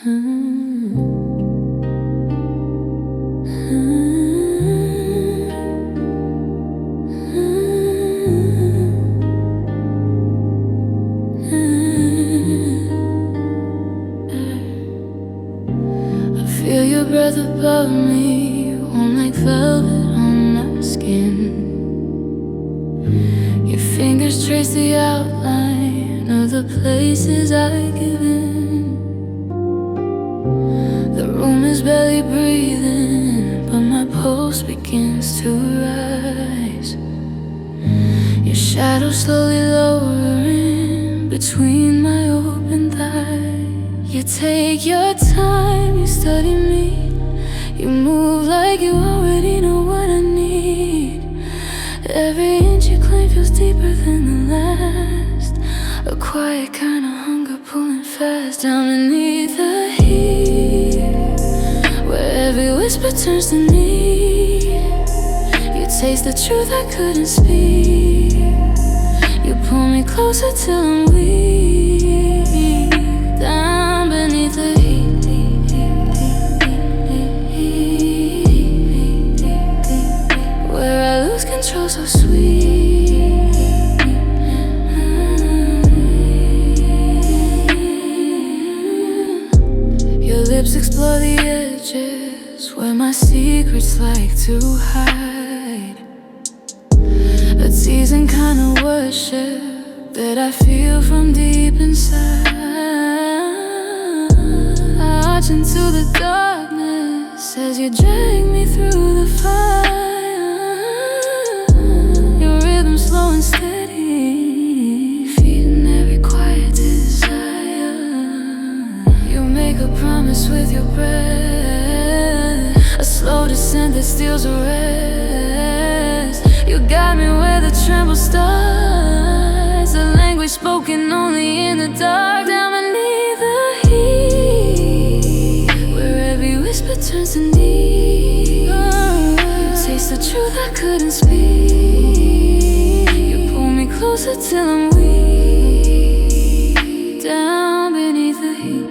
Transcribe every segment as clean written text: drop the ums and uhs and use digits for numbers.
Feel your breath above me, warm like velvet on my skin. Your fingers trace the outline of the places I give in. The room is barely breathing, but my pulse begins to rise. Your shadow slowly lowering between my open thighs. You take your time, you study me, you move like you already know what I need. Every inch you claim feels deeper than the last, a quiet kind of hunger pulling fast down beneath the heat, where every whisper turns to need. You taste the truth I couldn't speak, you pull me closer till I'm weak, down beneath the heat, where I lose control so sweet. Your lips explore the edges where my secrets like to hide. A teasing kind of worship that I feel from deep inside. I watch into the darkness as you drag me through the fire. Your rhythm slow and steady, feeding every quiet desire. You make a promise with your breath, a slow descent that steals a rest. You got me where the tremble starts, a language spoken only in the dark, down beneath the heat, where every whisper turns to need. You taste the truth I couldn't speak, you pull me closer till I'm weak, down beneath the heat,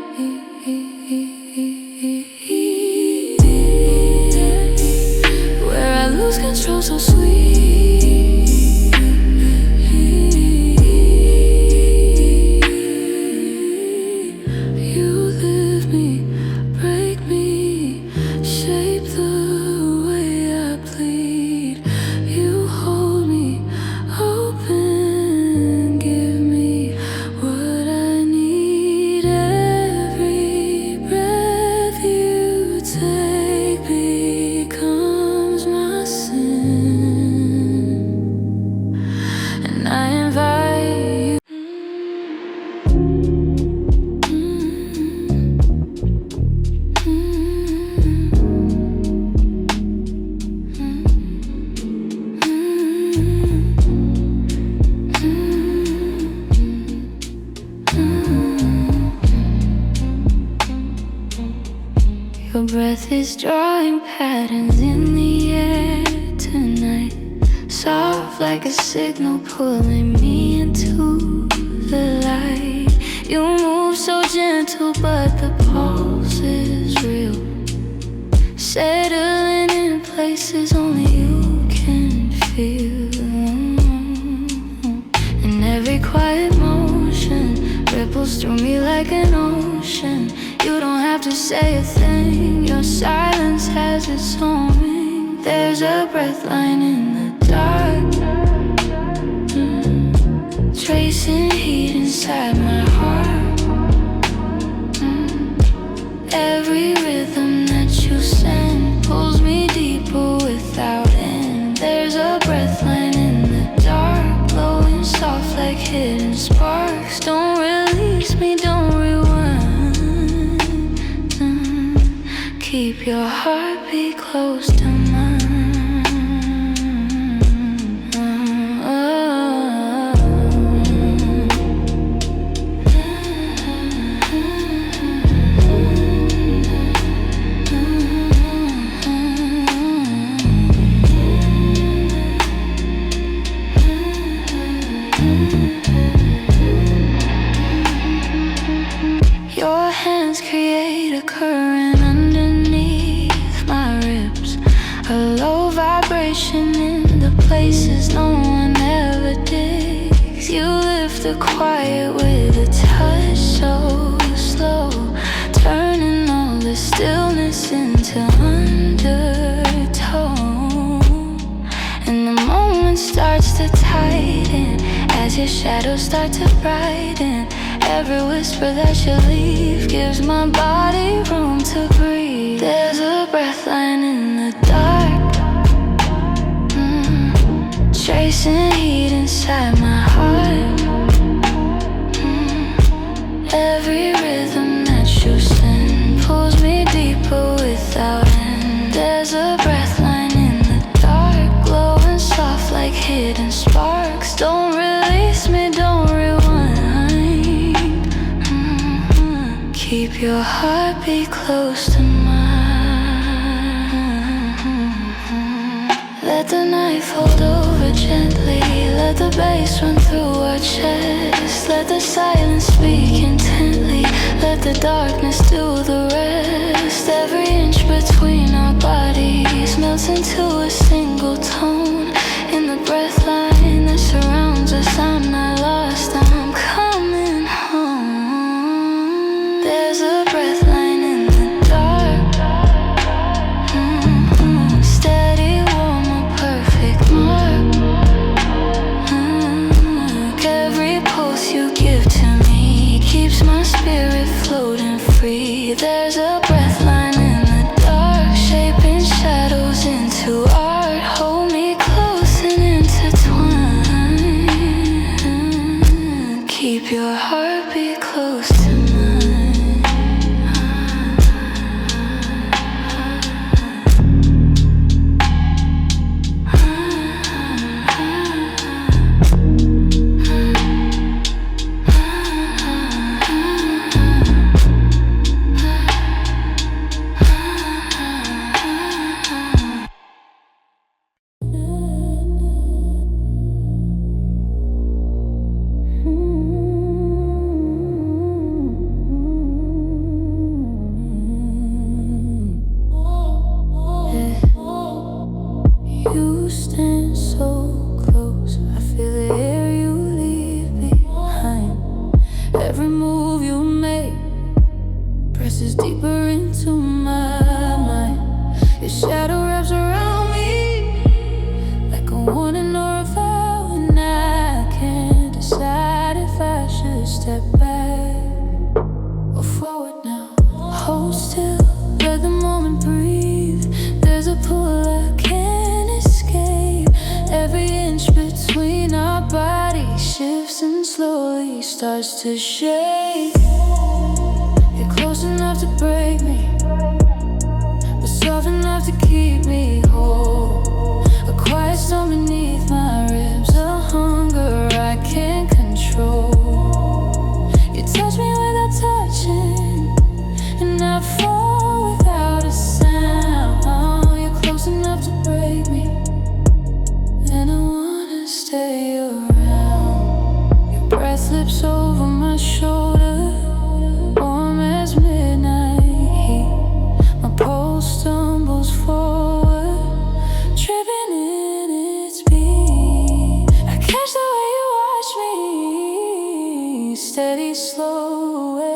where I lose control so sweet. Your breath is drawing patterns in the air tonight, soft like a signal pulling me into the light. You move so gentle but the pulse is real, settling in places only you can feel. And every quiet motion ripples through me like an ocean. You don't have to say a thing, your silence has its own ring. There's a breath line in the dark, tracing heat inside my heart. Every rhythm that you send pulls me deeper without end. There's a breath line in the dark, glowing soft like hidden sparks. Don't release me, don't rewind. Keep your heartbeat close to mine. Your hands create a current underneath my ribs, a low vibration in the places no one ever digs. You lift the quiet with a touch so slow, turning all the stillness into undertone. And the moment starts to tighten as your shadows start to brighten. Every whisper that you leave gives my body room to breathe. There's a breath line in the dark, tracing heat inside my heart. Every rhythm that you send pulls me deeper without end. There's a breath line in the dark, glowing soft like hidden sparks. Don't release me, don't rewind. Keep your heartbeat close to mine. Let the night fold over gently, let the bass run through our chest. Let the silence speak intently, let the darkness do the rest. Every inch between our bodies melts into a single tone. In the breath line that surrounds us, I'm not lost, I'm coming home. There's a breath line in the dark, steady, warm, a perfect mark. Every pulse you give to me keeps my spirit floating free. There's a breath line in the dark, shaping shadows into art. Hold me close and intertwined. Keep your heartbeat close to mine. You stand so close, I feel the air you leave behind. Every move you make presses deeper into my mind. Your shadow wraps around me like a warning or a vow, and I can't decide if I should step back or forward now. Hold still, let the moment breathe. There's a pull I can't escape. Every inch between our bodies shifts and slowly starts to shake. You're close enough to break me, but soft enough to keep me whole. A quiet storm beneath my ribs, a hunger I can't control. You touch me without touching, and I fall without a sound. You're close enough to break me, and I wanna stay around. Your breath slips over my shoulder, warm as midnight heat. My pulse stumbles forward, tripping in its beat. I catch the way you watch me, steady, slow,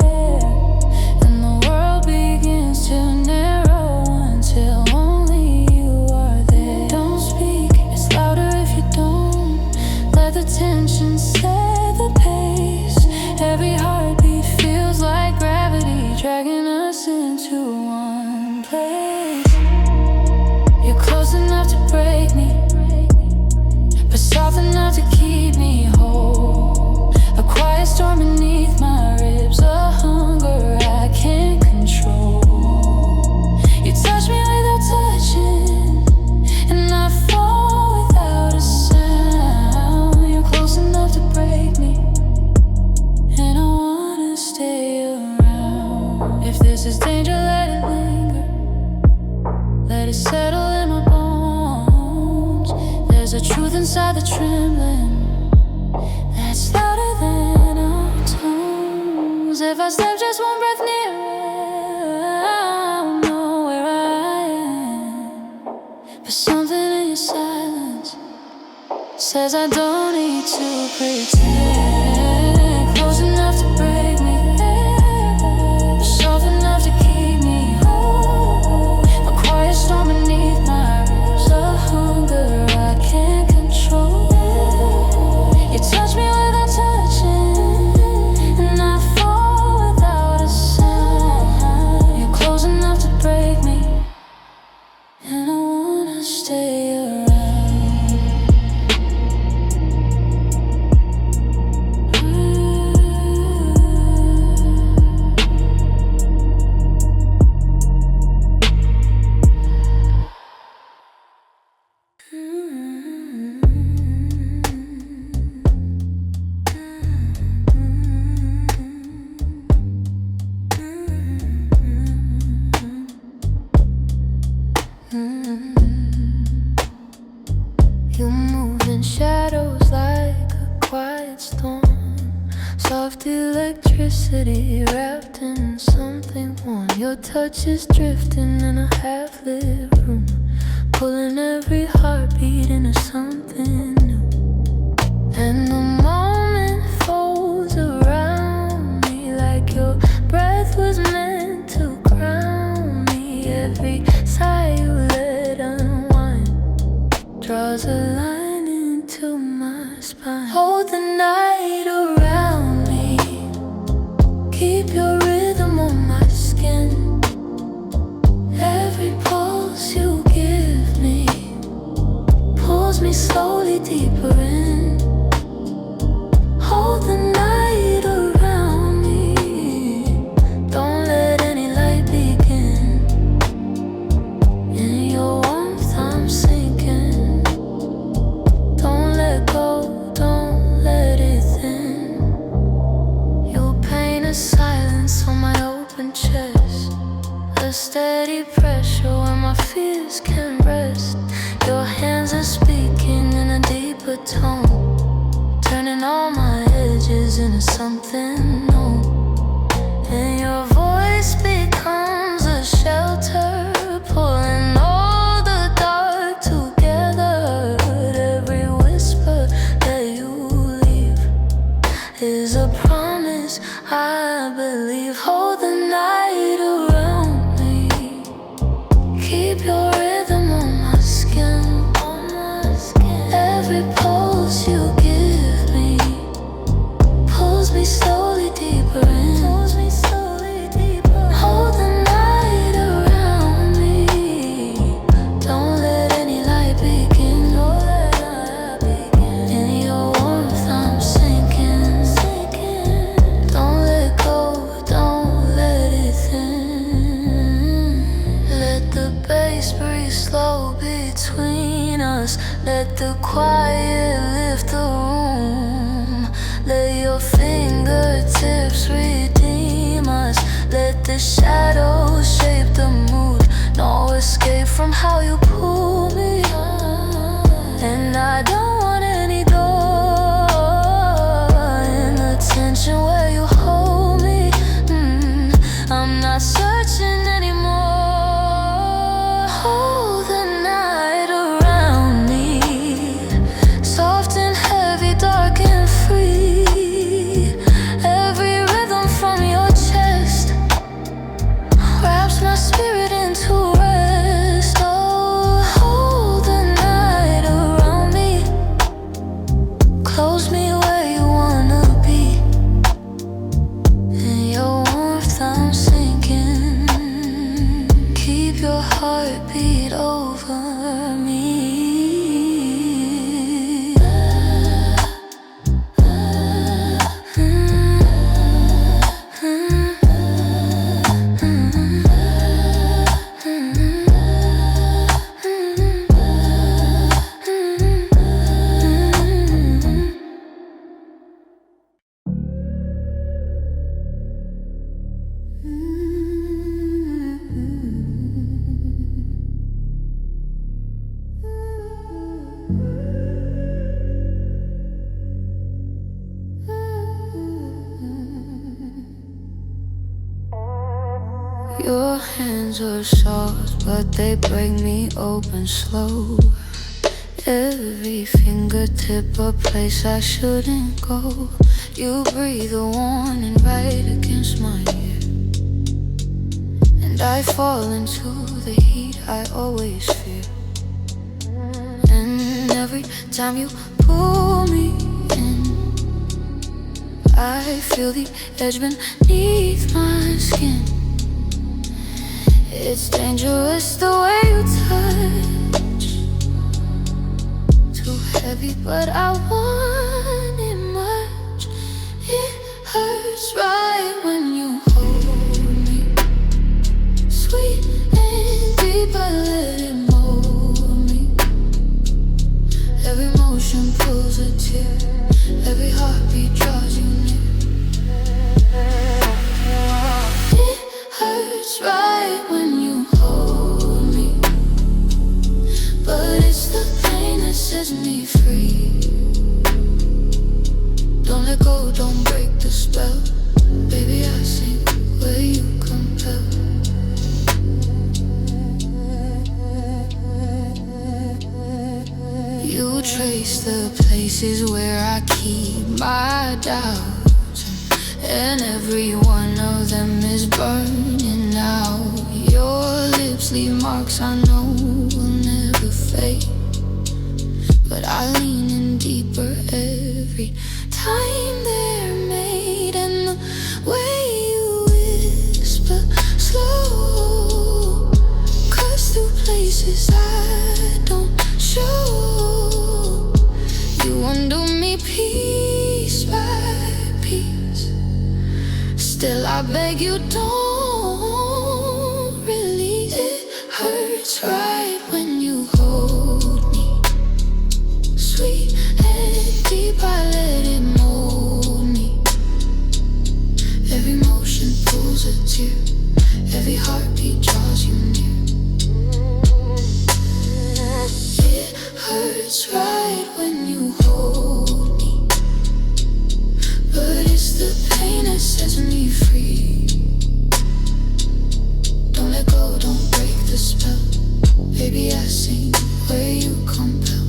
and the world begins to narrow until only you are there. Don't speak, it's louder if you don't. Let the tension set the pace. Every heartbeat feels like gravity, dragging us into one place. You're close enough to break me, but soft enough to keep me whole. A quiet storm beneath my ribs, a hunger I can't control. You touch me without touching, and I fall without a sound. You're close enough to break me, and I wanna stay around. If this is danger, let it linger, let it settle in my bones. There's a truth inside the trembling that's louder than our tones. If I step just one breath nearer, says I don't need to pretend. Close enough to break me, soft enough to keep me whole. A quiet storm beneath my ribs, a hunger I can't control. You touch me without touching, and I fall without a sound. You're close enough to break me, and I wanna stay around. You move in shadows like a quiet storm, soft electricity wrapped in something warm. Your touch is drifting in a half-lit room, pulling every heartbeat into something new. And the moment folds around me like your breath was meant to ground me. Every sigh you let unwind draws a line into my spine. Hold the night around me, keep your rhythm on my skin. Every pulse you give me pulls me slowly deeper in. Hold the night around me, don't let any light begin. In your warmth I'm sinking, don't let go, don't let it thin. You'll paint a silence on my open chest, a steady pressure where my fears can rest. Your hands are speaking in a deeper tone, turning all my edges into something new. And your voice becomes a shelter, pulling all the dark together. Every whisper that you leave is a promise I believe. Hold the night around me, keep your rhythm on my skin. Every pulse you give me pulls me slowly deeper in. Hold the night around me, don't let any light begin. In your warmth I'm sinking, don't let go, don't let it thin. Let the bass breathe slow between us, let the quiet lift the room. Let your fingertips redeem us, let the shadows shape the mood. No escape from how you pull me, and I don't want any door in the tension where you hold me. I'm not searching anymore. Hold the night around me, soft and heavy, dark and free. Every rhythm from your chest wraps my spirit into rest. Oh, hold the night around me, close me where you wanna be. In your warmth I'm sinking, keep your heartbeat over me. Your hands are soft, but they break me open slow. Every fingertip a place I shouldn't go. You breathe a warning right against my ear, and I fall into the heat I always fear. And every time you pull me in, I feel the edge beneath my skin. It's dangerous the way you touch, too heavy but I want it much. It hurts right when you hold me, sweet and deep, I let it mold me. Every motion pulls a tear, every heartbeat draws you near. It hurts right when you hold me, but it's the pain that sets me free. Don't let go, don't break the spell. Baby, I sing where you compel. You trace the places where I keep my doubts, and every one of them is burning out. Your lips leave marks I know will never fade, but I lean in deeper every time they're made. And the way you whisper slow cuts through places I don't show. You undo me piece by piece, still I beg you don't release. It hurts right when you hold me, sweet and deep, I let it mold me. Every motion pulls a tear, every heartbeat draws you near. It hurts right when you hold me, but it's the pain that sets me free. Don't let go, don't break the spell. Baby, I sing where you compel.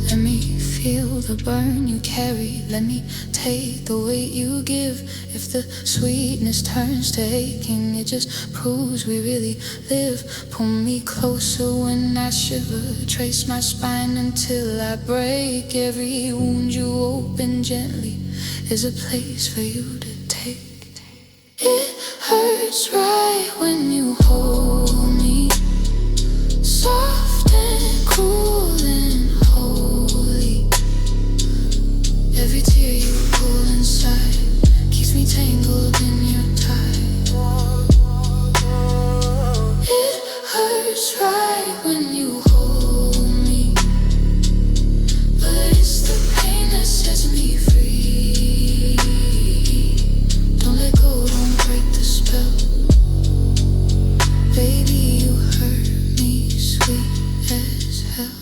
Let me feel the burn you carry, let me take the weight you give. If the sweetness turns to aching, it just proves we really live. Pull me closer when I shiver, trace my spine until I break. Every wound you open gently is a place for you to take. It hurts right when you hold me, soft and cruel and holy. Every tear you pull inside keeps me tangled in your tide. It hurts right when you hold me, but it's the pain that sets me free. Don't let go, don't break the spell. Baby, you hurt me sweet as hell.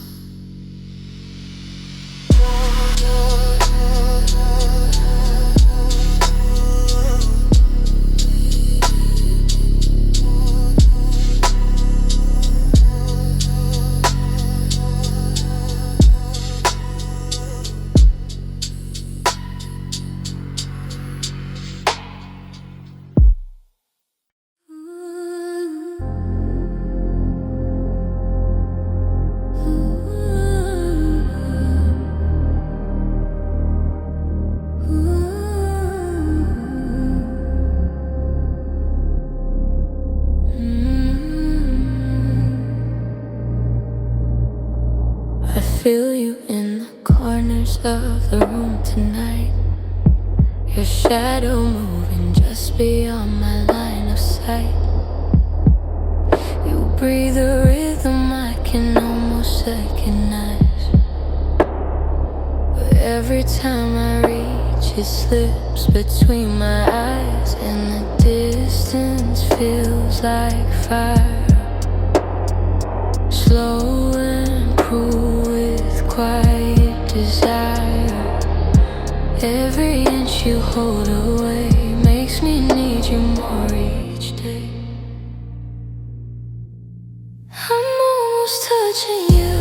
I feel you in the corners of the room tonight, your shadow moving just beyond my line of sight. You breathe a rhythm I can almost recognize, but every time I reach it slips between my eyes, and the distance feels like fire. Slow and cruel with quiet desire. Every inch you hold away makes me need you more each day. I'm almost touching you.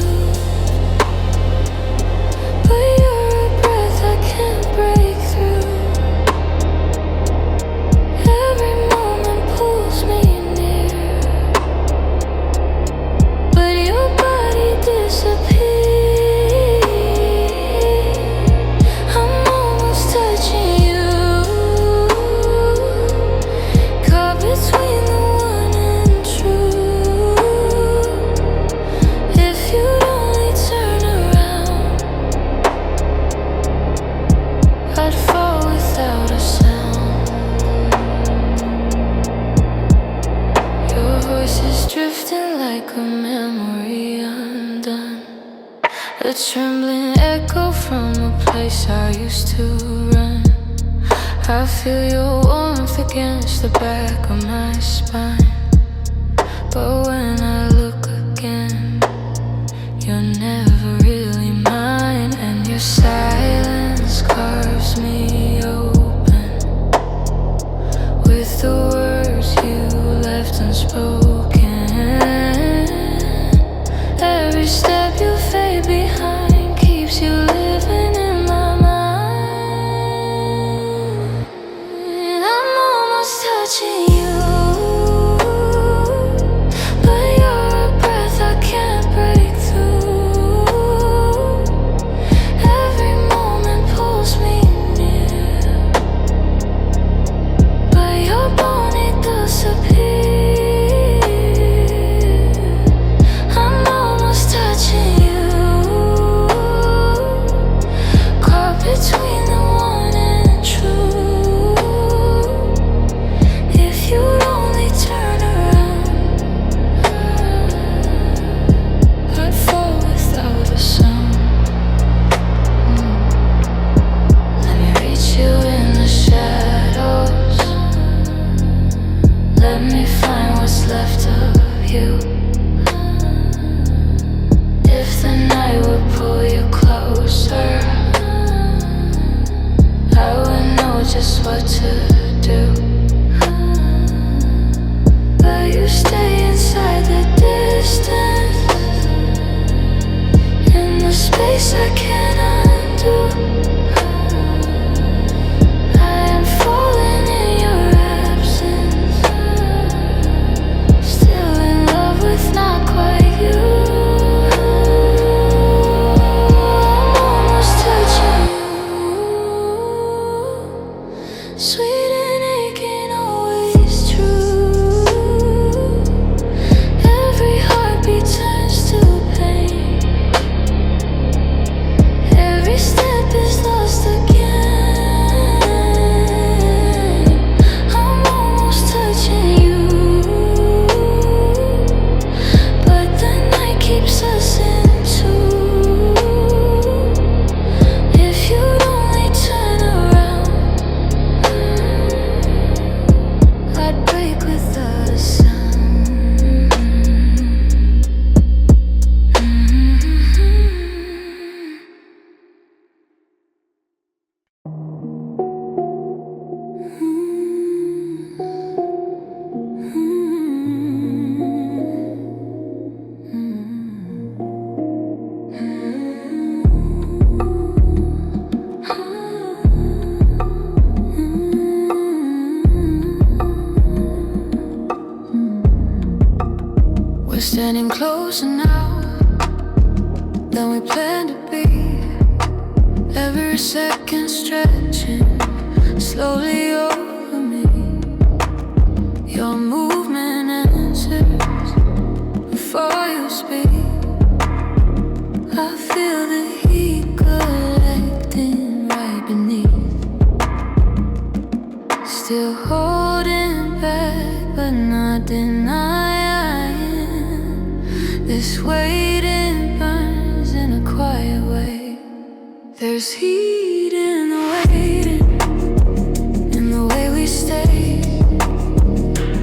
like a memory undone, a trembling echo from a place I used to run. I feel your warmth against the back of my spine, but when I look again, you're never really mine. And your silence carves me open with the words you left unspoken. Every step you fade behind keeps you living in my mind. I'm almost touching you, but you're a breath I can't break through. Every moment pulls me near, but your body disappear. I'm almost touching you, caught between the one and true. If you'd only turn around, I'd fall without a sound. Let me reach you in the shadows, let me find what's left of you. If the night would pull you closer, I would know just what to do. But you stay inside the distance, in the space I can't undo. I am falling in your absence, still in love with not quite you. I'm almost touching you, sweet and aching, always true. Every heartbeat turns to pain, every step is lost again. I'm almost touching you, but the night keeps us in two. If you'd only turn around, I'd break without a sound. We're standing closer now than we planned to be. Every second stretching slowly over me. Your movement answers before you speak. I feel the heat collecting right beneath. Still holding back, but not denying. This waiting burns in a quiet way. There's heat in the waiting, in the way we stay.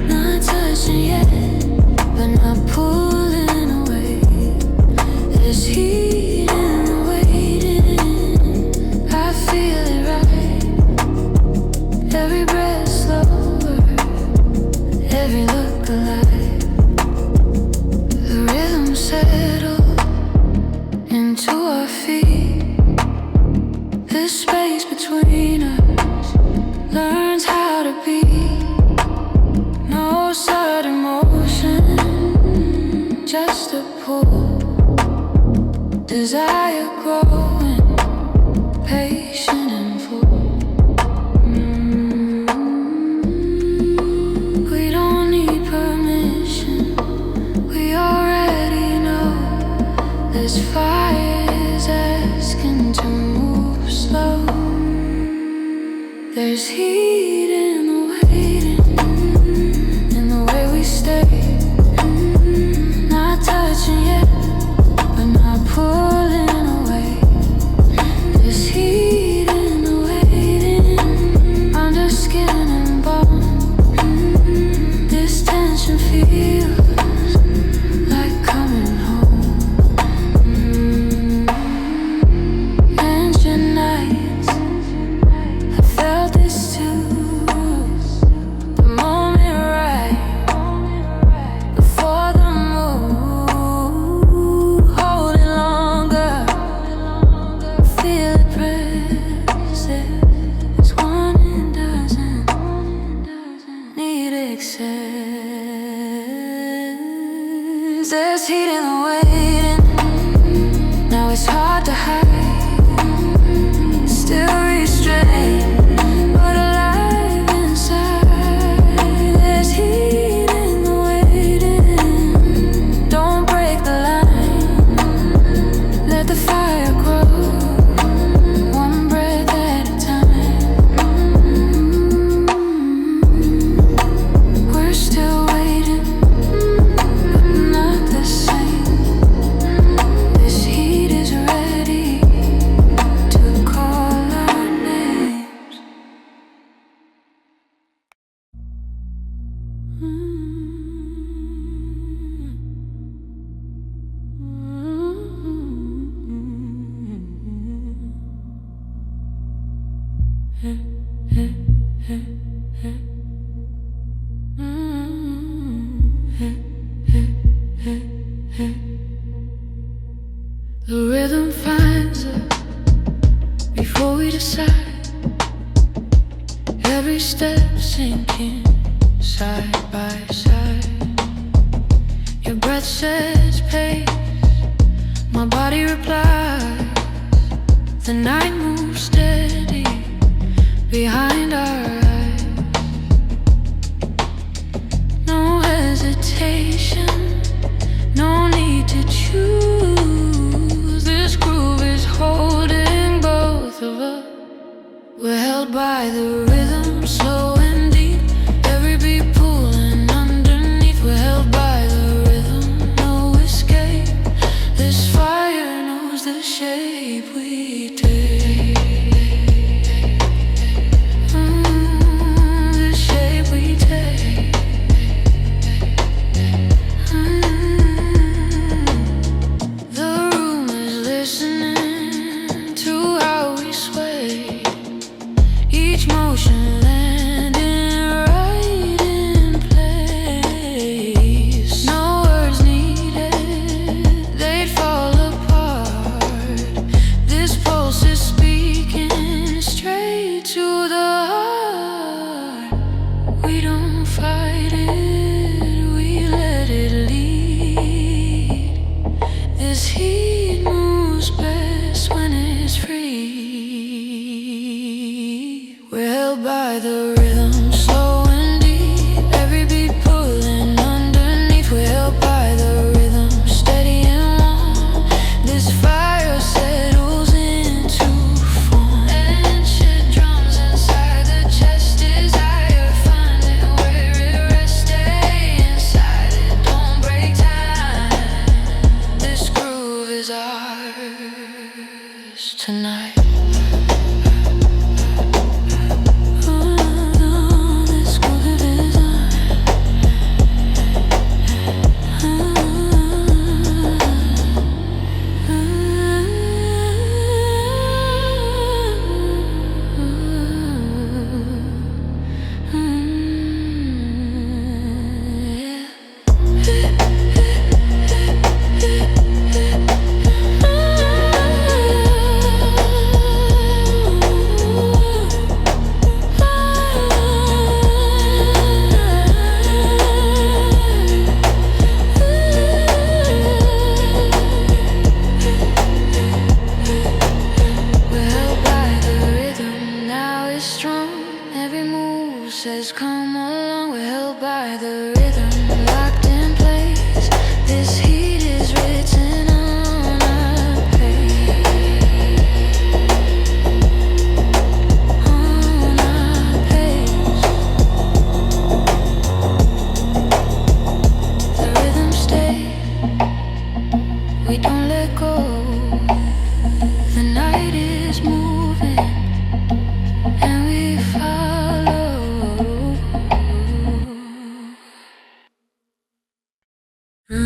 Not touching yet, but not pulling away. There's heat in the waiting, I feel it right. Every breath slower, every look alive. The rhythm settled into our feet. The space between us learns how to be. No sudden motion, just a pull. Desire growing, patient and full. We don't need permission, we already know. This fire is asking to move slow. There's heat in the waiting, in the way we stay. Not mission feels like coming home. Ancient nights, I felt this too. The moment right before the move, hold it longer, feel it present. It's one and doesn't need excess. There's heat in the waiting. Now it's hard to hide. Still restrained, but alive inside. There's heat in the waiting. Don't break the line. Let the fire grow, one breath at a time. We're still waiting, but not the same. This heat is ready to call our names. The rhythm finds us before we decide. Every step sinking side by side. Your breath sets pace, my body replies. The night moves steady behind our eyes. No hesitation, no need to choose. This groove is holding both of us. We're held by the rhythm, slow and deep. Every beat pulling underneath. We're held by the rhythm, no escape. This fire knows the shape we take. The shape we take. The room is listening to how we sway. Each motion landing right in place. No words needed, they'd fall apart. This pulse is speaking straight to the heart. We don't fight it, we let it lead. This heat moves best when it's free. We're held by the rhythm, slow and deep. Every beat pulling underneath. We're held by the rhythm, steady and warm. This fire settles into form. Ancient drums inside the chest, desire finding where it rests. Stay inside it, don't break time. This groove is ours tonight. This groove is ours. We're held by the rhythm, now it's strong. Every move says come along. We're held by the rhythm, locked in place. This heat is written on our page. On our page. The rhythm stays, we don't let go. The night is moving and we follow. There's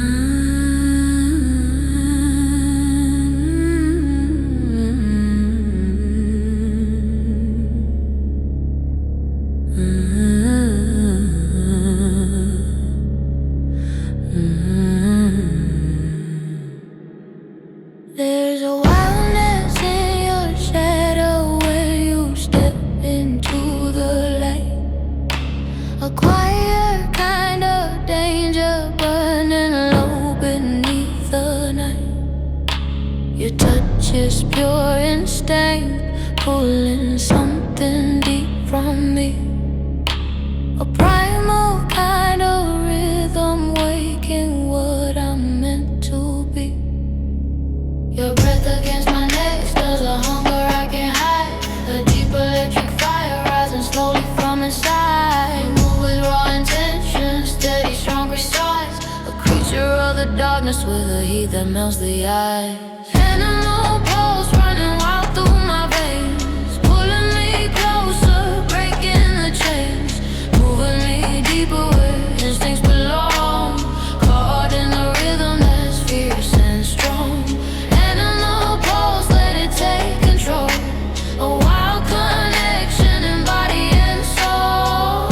a wildness in your shadow when you step into the light. A quiet kind of danger burning low beneath the night. Your touch is pure instinct, pulling something deep from me. A primal kind of rhythm, waking what I'm meant to be. Your breath against my neck stirs a hunger I can't hide. A deep electric fire rising slowly from inside. You move with raw intention, steady, strong, precise. A creature of the darkness with a heat that melts the ice. Animal pulse running wild through my veins, pulling me closer, breaking the chains, moving me deeper where instincts belong. Caught in a rhythm that's fierce and strong. Take control, a wild connection in body and soul.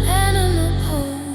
Animal pose.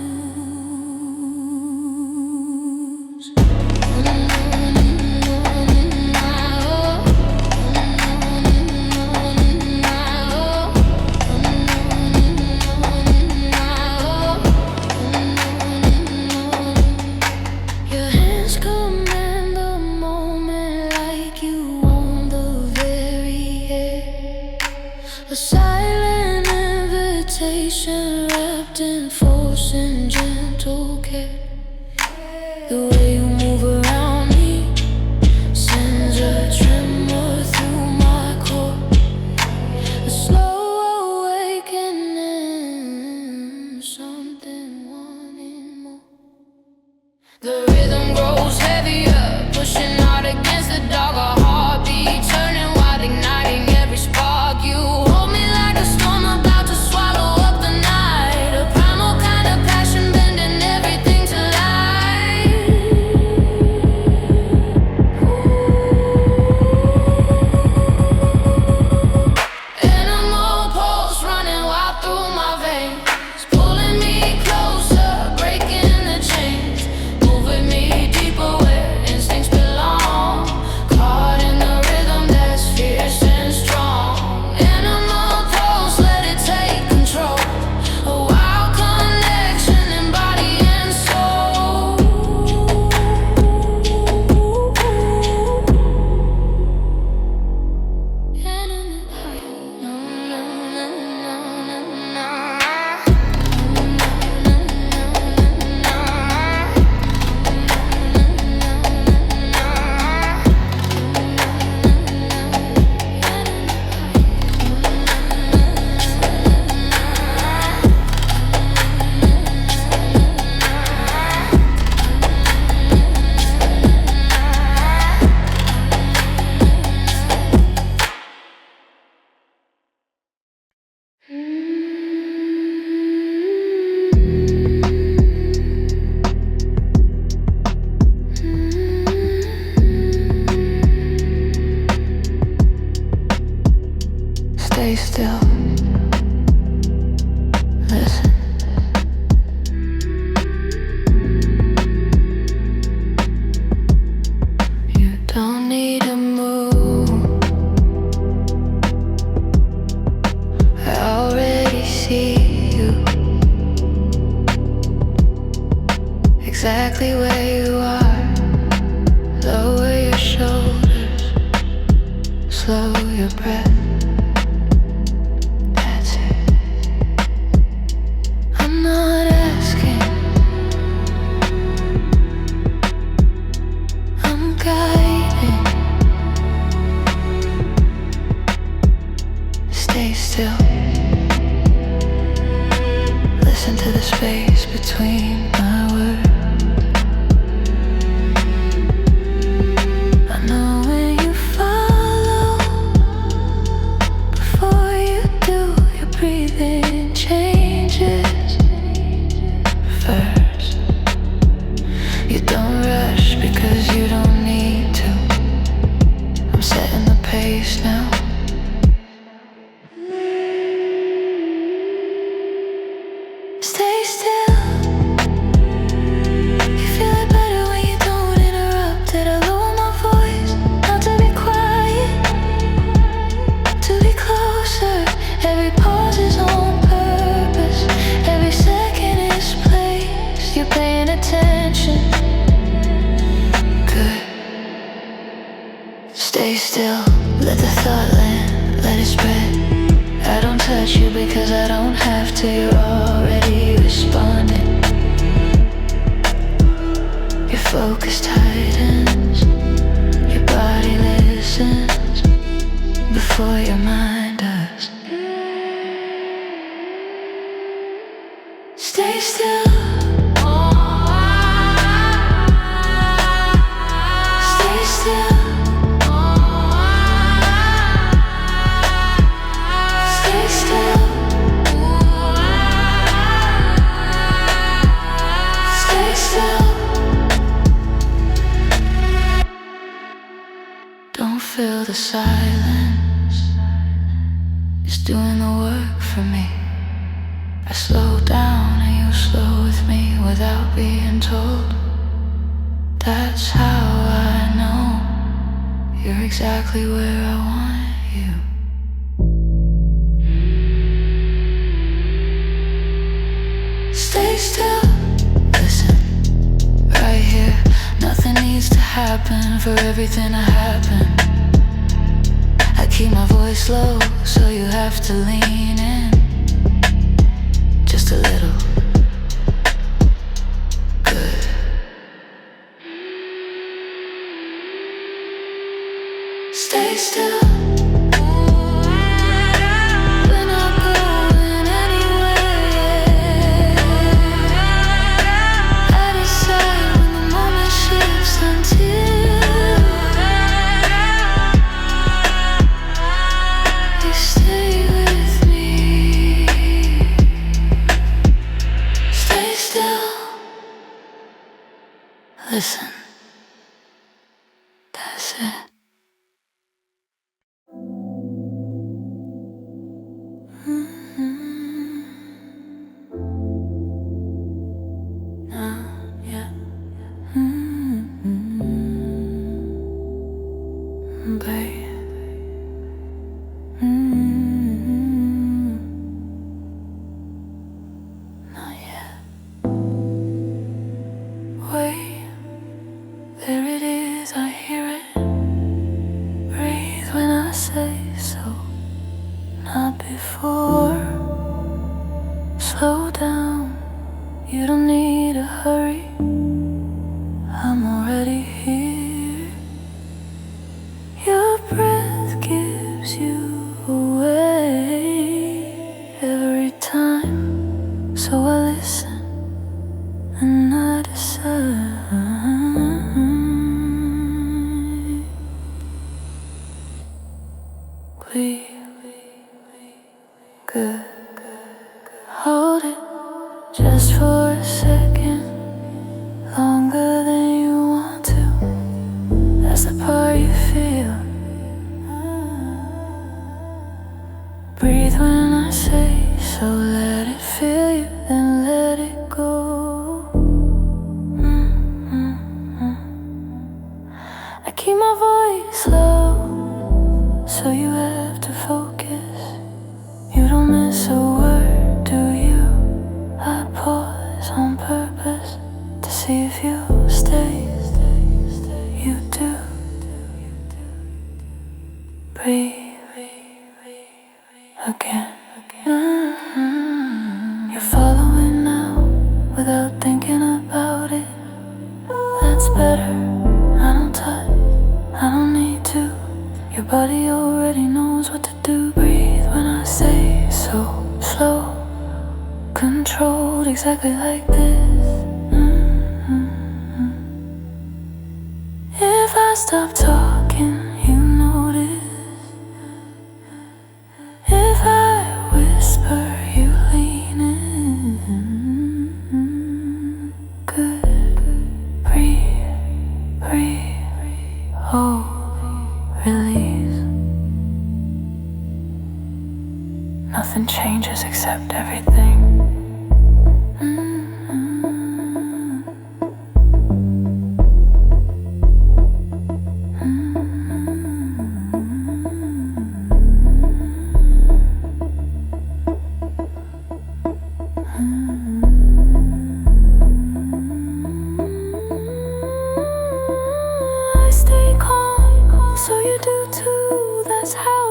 A silent invitation wrapped in force and gentle care. The way you move around me sends a tremor through my core. A slow awakening, something wanting more. The rhythm grows heavier, pushing out against the dark. A heartbeat turning wild, igniting every spark. You hold me like a storm about to swallow up the night. A primal kind of passion bending everything to life. Animal pulse running wild through my veins, pulling me closer, breaking the chains, moving me deeper where instincts belong. Caught in the rhythm that's fierce and strong. Animal pulse, let it take control. A wild connection in body and soul. Stay still. Listen. You don't need to move. I already see you exactly where you are. Lower your shoulders, slow your breath. Stay still. Listen to the space between my words. I know when you follow, before you do, you're breathing. darling, let it spread. I don't touch you because I don't have to. You're already responding. Your focus tightens, your body listens before your mind does. Stay still. Stay still. Stay still. Stay still. Don't feel the silence. It's doing the work for me. I slow down and you slow with me without being told. That's how I know you're exactly where I want you. Stay still, listen, right here. Nothing needs to happen for everything to happen. I keep my voice low, so you have to lean in. Just a little. Good. Stay still. We're not going anywhere. I decide when the moment shifts until you stay with me. Stay still. Listen. That's it. Yeah. Babe. Not yet. Wait, there it is, I hear it. Breathe when I say so. Not before. Slow down, you don't need to hurry. I'm already here. Your breath gives you away every time. So I listen and I decide. We good. Hold it just for a second, longer than you want to. That's the part you feel. Breathe when I say so. Let it fill you, then let it go. I keep my voice low, so you have to focus. You don't miss a word, do you? I pause on purpose to see if you stay. You do. Breathe again. You're following now without thinking about it. That's better. I don't touch, I don't need to. Your body already knows what to do. Breathe when I say so. Slow, controlled, exactly like this. If I stop talking, you notice. If I whisper, you lean in. Good. Breathe, breathe. Hold, release. Nothing changes except everything. I stay calm, so you do too. That's how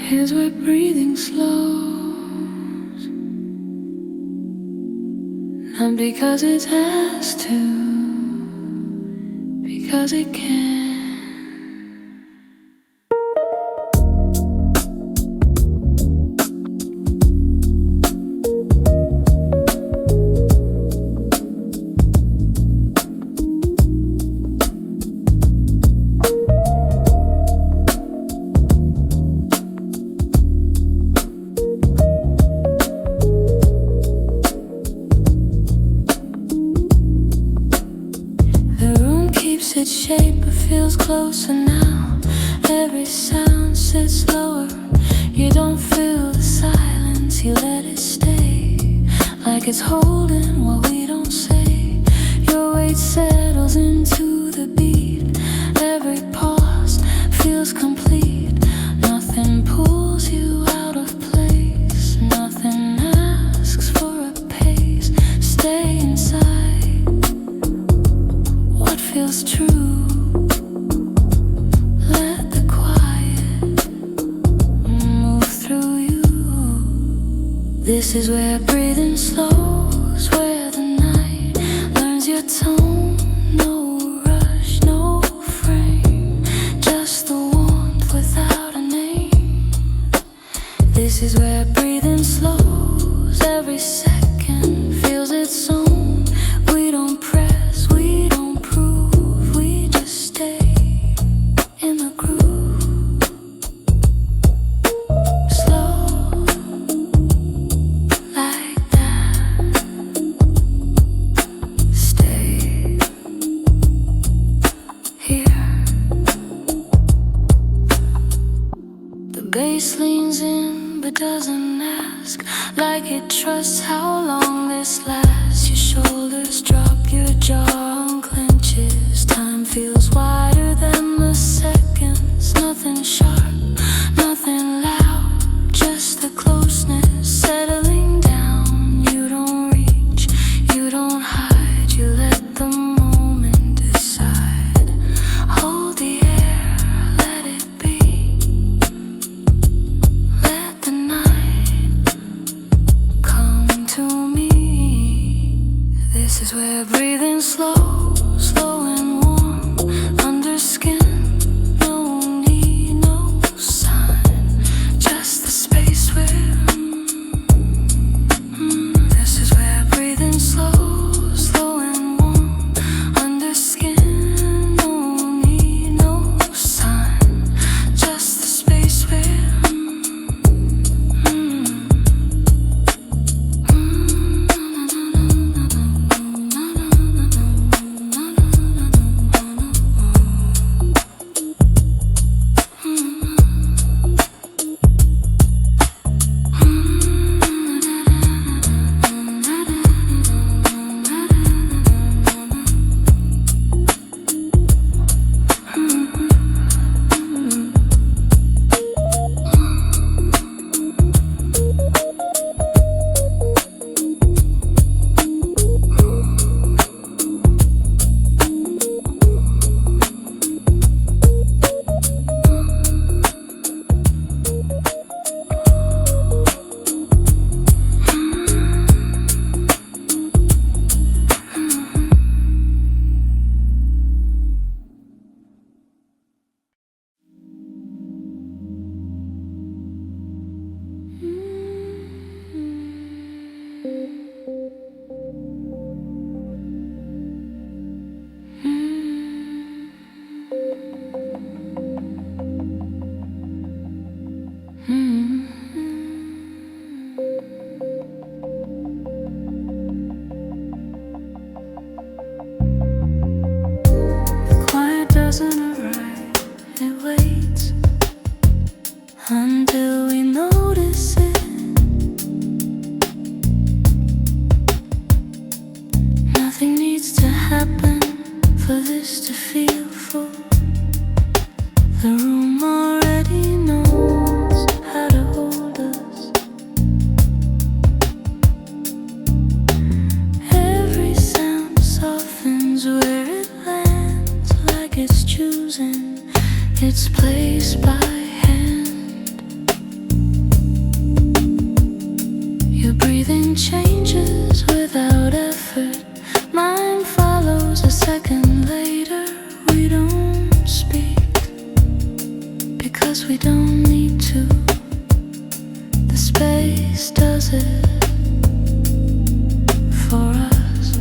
Here's where breathing slows, not because it has to, because it can. Its shape, it feels closer now. Every sound sits lower. You don't feel the silence, you let it stay, like it's holding what we don't say. Your weight settles into the beat. Every pause feels complete. Nothing pulls you out of place. Nothing asks for a pace. Stay inside what feels true. Let the quiet move through you. This is where breathing slows, where the night learns your tone. No rush, no frame, just the warmth without a name. This is where breathing slows. Every second feels its own. We don't press, we don't prove, we just stay in the groove. Slow, like that. Stay here. The bass leans in but doesn't ask, like it trusts how long this lasts. Your shoulders drop, your jaw unclenches. Time feels wider than the seconds. Nothing sharp, nothing loud, just the closeness settling down. You don't reach, you don't hide, you let the moment decide. Hold the air, let it be. Let the night come to me. This is where breathing slow, slow and warm, under skin. No need, no sign, just the space we're This is where breathing slow, slow and warm, under skin. No need, no sign, just the space we're quiet doesn't arrive, it waits until we notice it. Nothing needs to happen for this to feel full. The room already knows how to hold us. Every sound softens where it like it's choosing its place by hand. Your breathing changes without effort. Mine follows a second later. We don't speak because we don't need to. The space does it for us.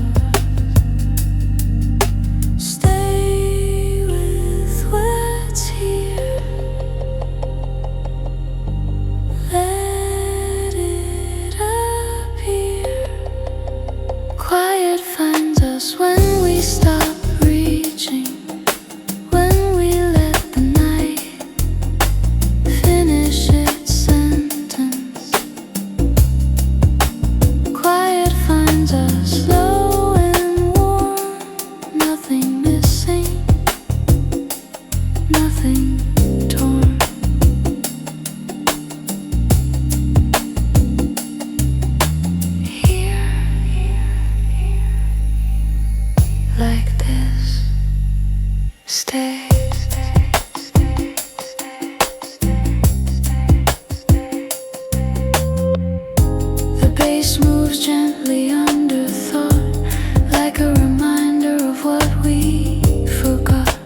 Stay with what's here. Let it appear. Quiet finds us when we stop reaching. When we let the night finish its sentence. Quiet finds us low and warm. Nothing missing, nothing torn. Here, like this, stay. The bass moves gently under thought, like a reminder of what we forgot.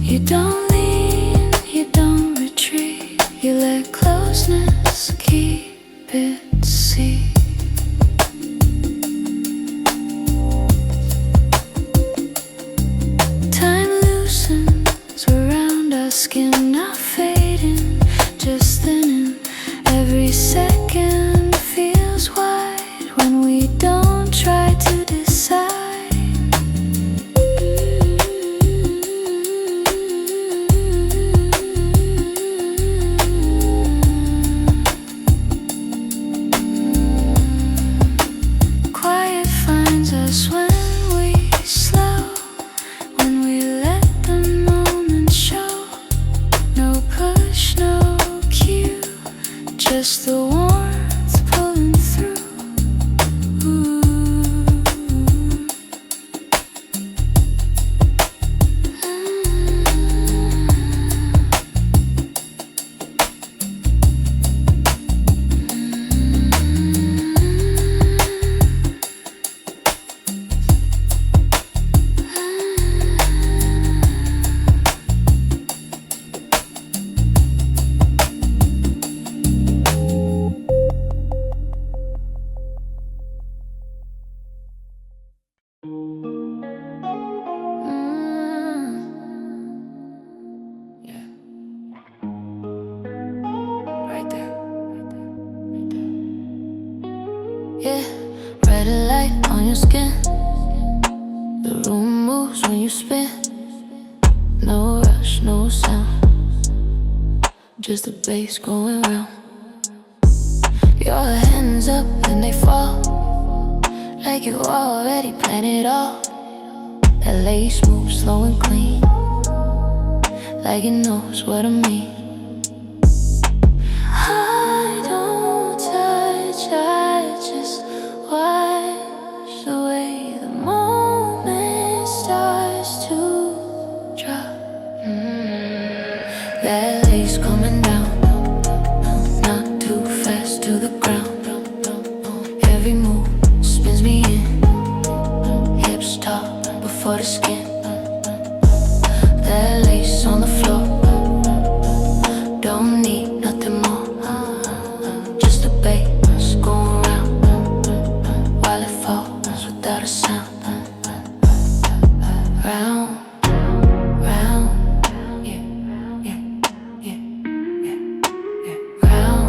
You don't lean, you don't retreat. You let closeness keep it seat. Time loosens around our skin, not fading, just thinning. Every second feels wide when we don't try to decide. Quiet finds us when we slow, when we let the moment show. No push, no cue, just the warmth pulling through. Yeah. Right there. Yeah, red light on your skin. The room moves when you spin. No rush, no sound, just the bass going round. Your hands up and they fall, like you already planned it all. That lace moves slow and clean, like it knows what I mean. I don't touch, I just watch the way the moment starts to drop. That lace coming down, not too fast to the ground. Every move spins me in, hips top before the skin. That lace on the floor, don't need nothing more, just the bass going round while it falls without a sound. Round, round, yeah, yeah, yeah, yeah, yeah. Round,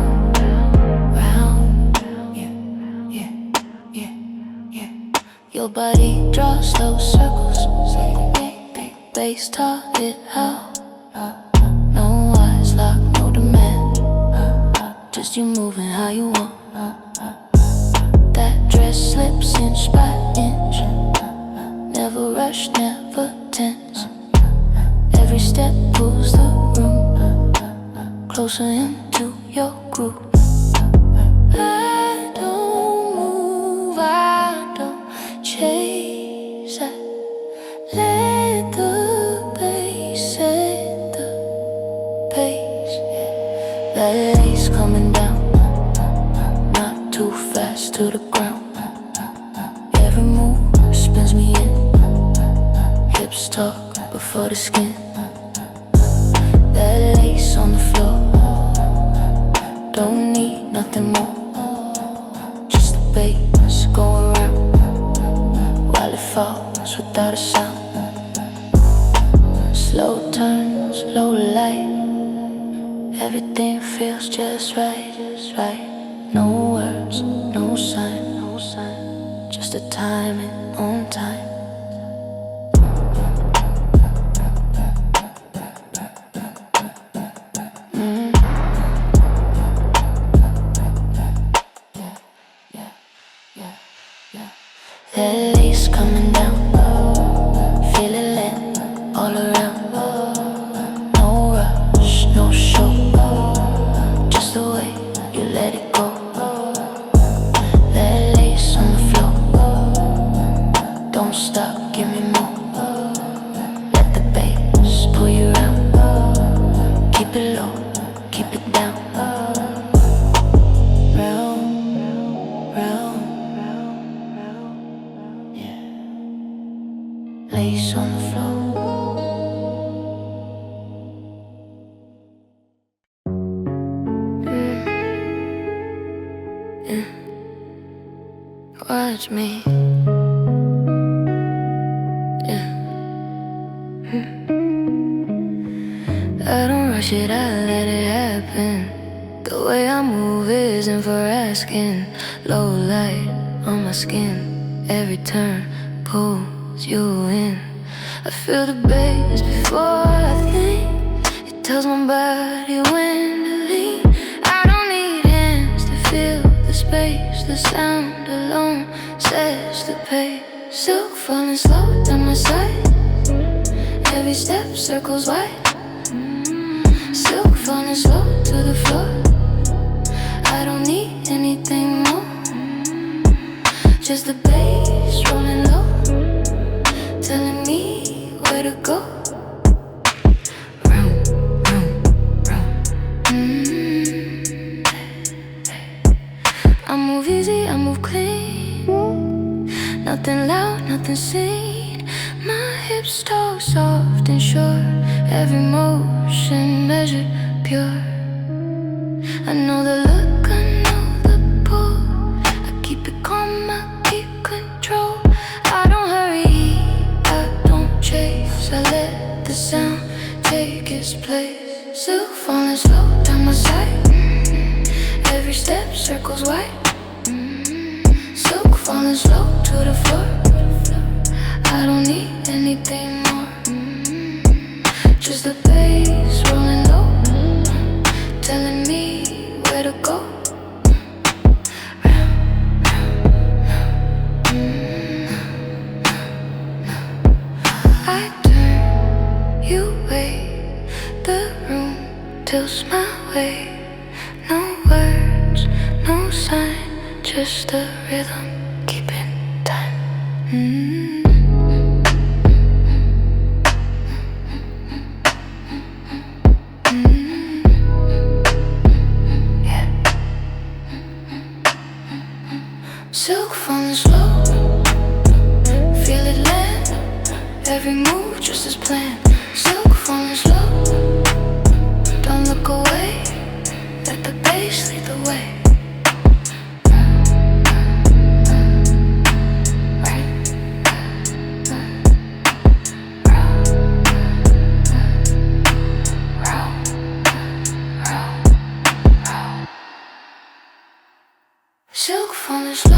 round, yeah, yeah, yeah, yeah. Your body draws those circles, bass taught it how. No eyes locked, no demand, just you moving how you want. That dress slips inch by inch, never rush, never tense. Every step pulls the room closer into your groove. I don't move, I don't change. talk before the skin. That lace on the floor, don't need nothing more. Just the bass go around while it falls without a sound. Slow turns, low light, everything feels just right, just right. No words, no sign, just the timing on time. That lace coming down, feel it land all around. No rush, no show, just the way you let it go. That lace on the floor, don't stop, give me more. Let the bass pull you around, keep it low, keep it down. Lace on the floor. Watch me. I don't rush it, I let it happen. The way I move isn't for asking. Low light on my skin, every turn pulls you in. I feel the bass before I think. It tells my body when to lean. I don't need hands to feel the space. The sound alone sets the pace. Silk falling slow down my side, every step circles wide. Silk falling slow to the floor. I don't need anything more, just the bass rolling low, telling me where to go. Round, round, round. I move easy, I move clean. Nothing loud, nothing seen. My hips talk soft and sure. Every motion measured pure. I know the look, I know the pull. I keep it calm, I keep control. I don't hurry, I don't chase. I let the sound take its place. Silk falling slow down my side, every step circles wide. Silk falling slow to the floor. I don't need anything more, just the bass rolling low, telling me where to go. I turn, you wait, the room tilts my way. No words, no sign, just the rhythm keeping time. Silk falling slow, feel it land, every move just as planned. Silk falling slow, don't look away, let the bass lead the way. Silk falling slow.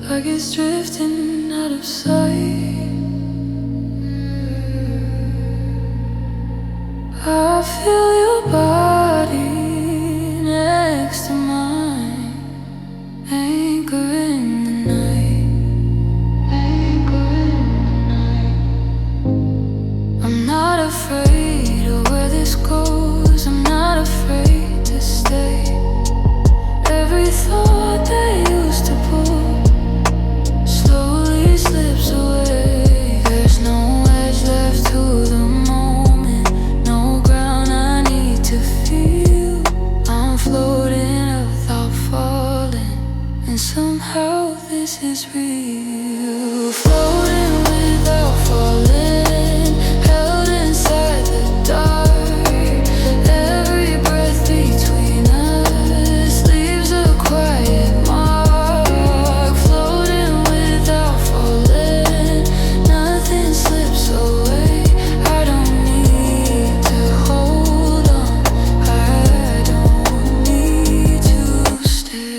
Like it's drifting out of sight. I feel your body next to mine, anchor in the night. Anchor in the And somehow this is real. Floating without falling, held inside the dark. Every breath between us leaves a quiet mark. Floating without falling, nothing slips away. I don't need to hold on, I don't need to stay.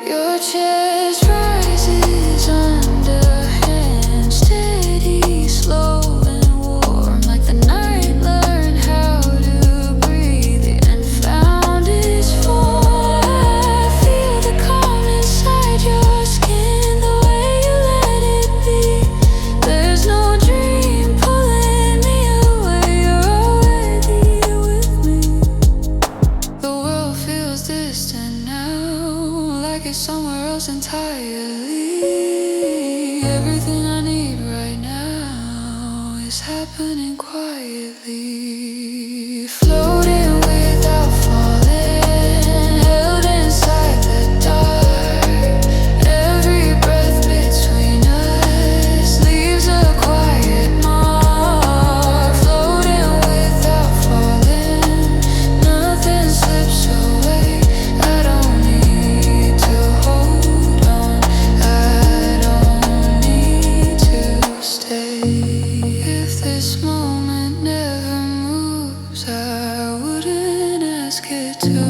Your chest rises under hand, steady, slow and warm, like the night learned how to breathe and found its form. I feel the calm inside your skin, the way you let it be. There's no dream pulling me away, you're already with me. The world feels distant now, like it's somewhere else entirely. Everything I need right now is happening quietly. Floating without falling, held inside the dark. Every breath between us leaves a quiet mark. Floating without falling, nothing slips away. I don't need to hold on, I don't need to stay. If this moment never moves, I wouldn't ask it to.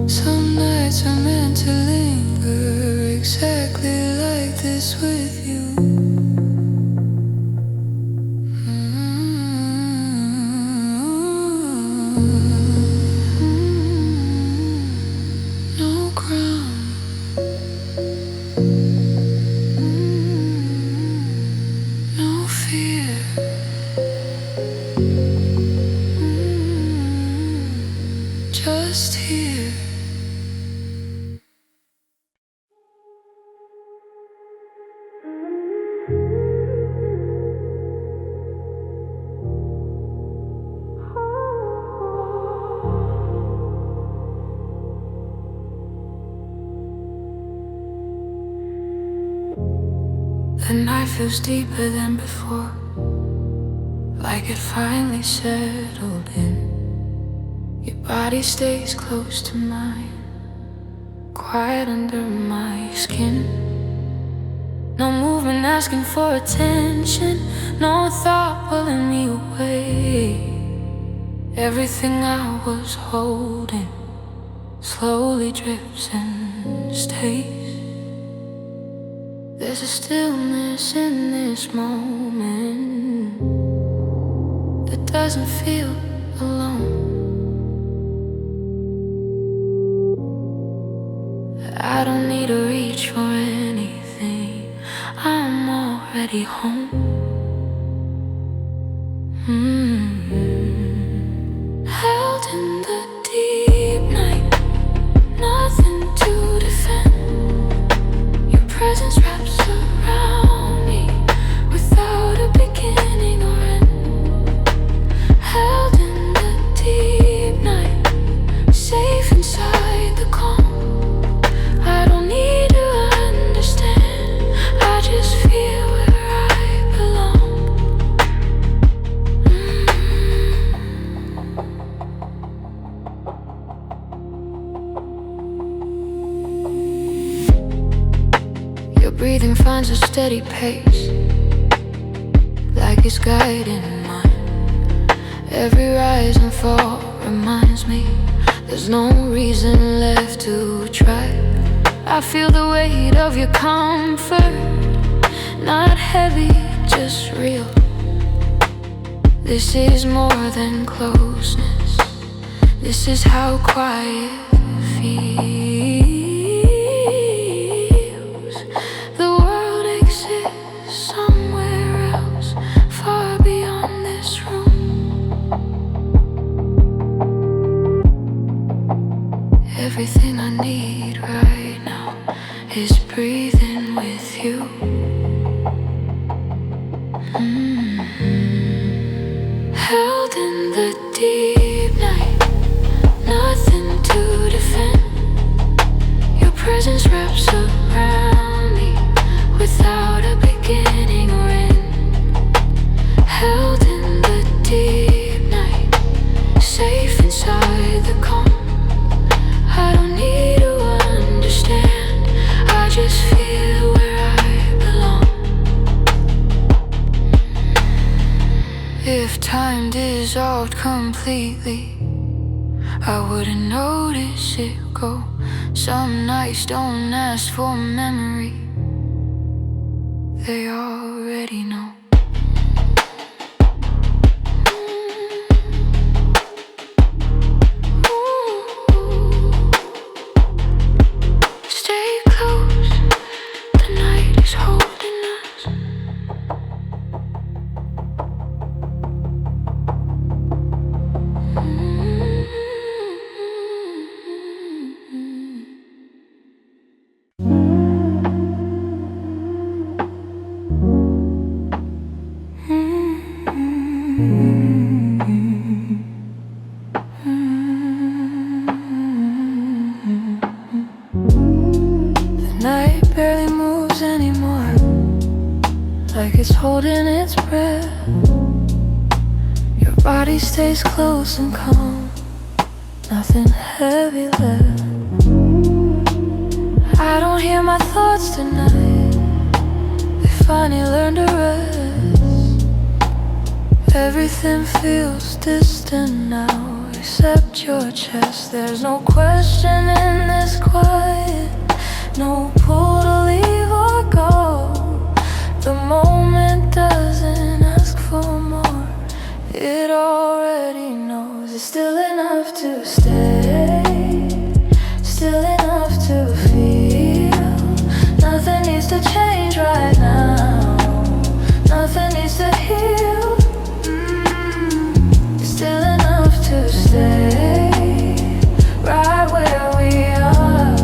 Some nights are meant to linger, exactly like this with you. No ground, no fear, just here. The night feels deeper than before, like it finally settled in. Your body stays close to mine, quiet under my skin. No movement asking for attention, no thought pulling me away. Everything I was holding slowly drips and stays. There's a stillness in this moment that doesn't feel alone. I don't need to reach for anything, I'm already home. Held in the deep night, nothing to defend. Your presence wraps around me without a beginning or end. Held in the deep night, safe inside the calm. I don't need to understand, I just feel where I belong. Your breathing finds a steady pace, like it's guiding mine. Every rise and fall reminds me there's no reason left to try. I feel the weight of your comfort, not heavy, just real. This is more than closeness, this is how quiet feels. The world exists somewhere else, far beyond this room. Everything I need right now is breathing with you. Held in the deep night, nothing to defend. Your presence wraps around me without a beginning or end. Held in the deep night, safe inside the calm. I don't need to understand, I just feel where I belong. If time dissolved completely, I wouldn't notice it go. Some nights don't ask for memory, they already know. Stay close, the night is holding us. Night barely moves anymore, like it's holding its breath. Your body stays close and calm, nothing heavy left. I don't hear my thoughts tonight, they finally learn to rest. Everything feels distant now, except your chest. There's no question in this quiet, no pull to leave or go. The moment doesn't ask for more, it already knows. It's still enough to stay, still enough to feel. Nothing needs to change right now, nothing needs to heal. It's still enough to stay right where we are.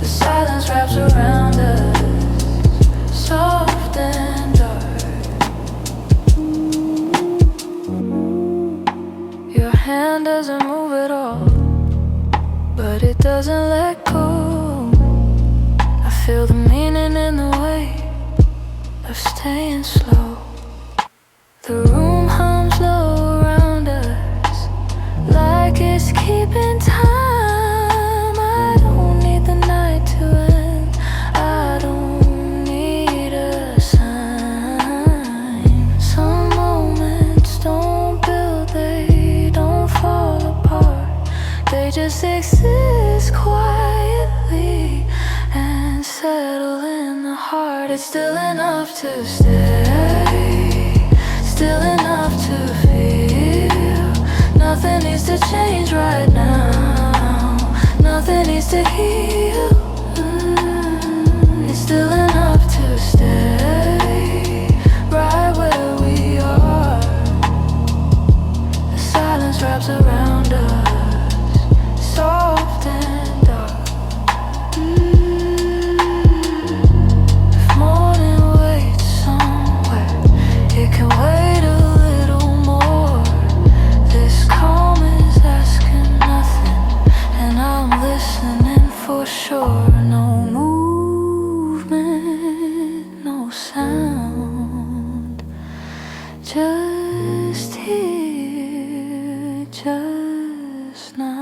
Silence wraps around us, soft and dark. Your hand doesn't move at all, but it doesn't let go. I feel the meaning in the way of staying slow. The room hums low around us, like it's keeping time. Just exist quietly and settle in the heart. It's still enough to stay, still enough to feel. Nothing needs to change right now, nothing needs to heal. It's still enough to stay right where we are. The silence wraps around us, soft and dark. If morning waits somewhere, it can wait a little more. This calm is asking nothing, and I'm listening for sure. No movement, no sound, just here, just now.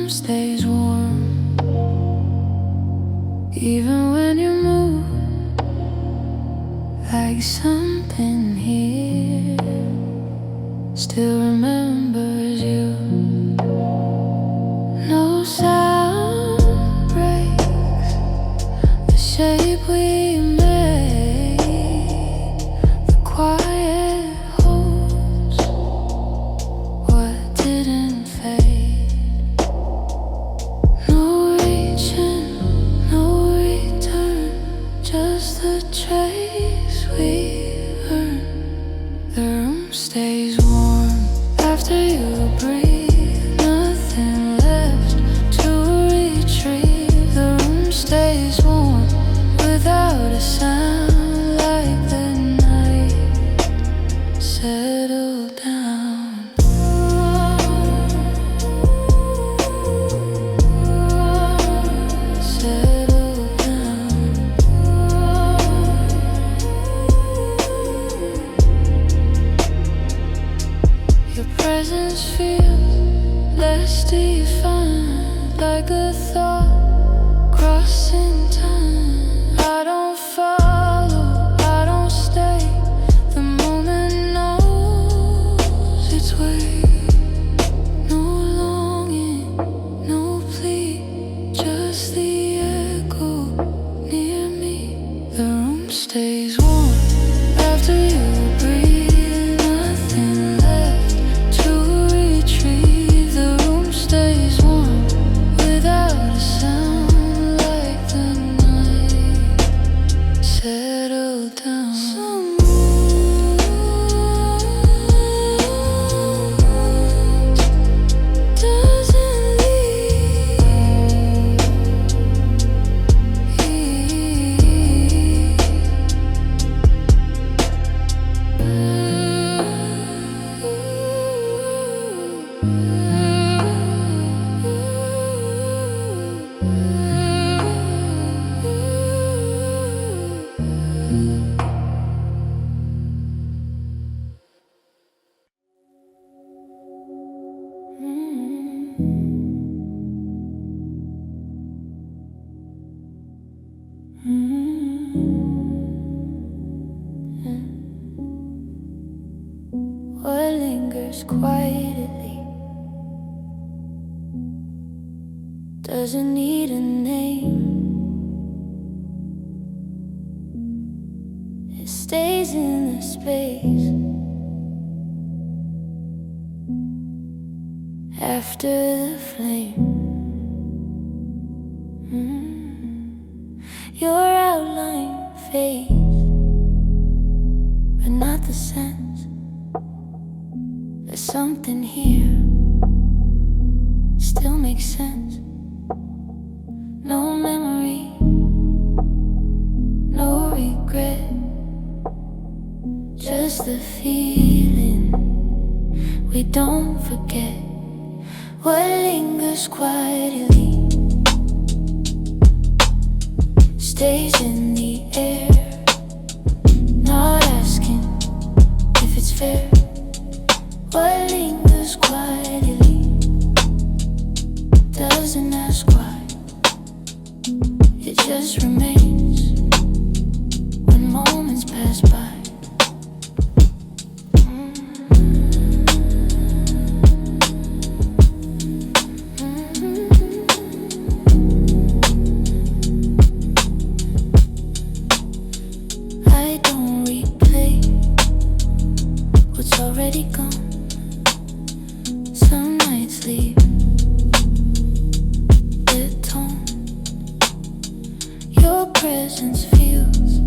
Stays warm, even when you move, like something here still remembers you. No sound breaks the shape we made. The quiet holds what didn't fade. trace we earn. The room stays warm after you breathe. Nothing left to retrieve. The room stays warm without a sound. Like the night settled down. Settled down. Your presence feels less defined, like a thought crossing time. I don't follow, I don't stay. The moment knows its way. No longing, no plea, just the echo near me. The room stays warm after you breathe. Nothing left to retrieve. The room stays warm without a sound. Like the night settled down. Some moons doesn't leave. What lingers quietly doesn't need a name. It stays in the space after the flame. Your outline fades, but not the sense. There's something here, still makes sense. No memory, no regret, just the feeling we don't forget. What lingers quietly stays in the air, not asking if it's fair. What lingers quietly doesn't ask why. It just remains when moments pass by. I don't replay what's already gone. Some nights leave their tone. Your presence feels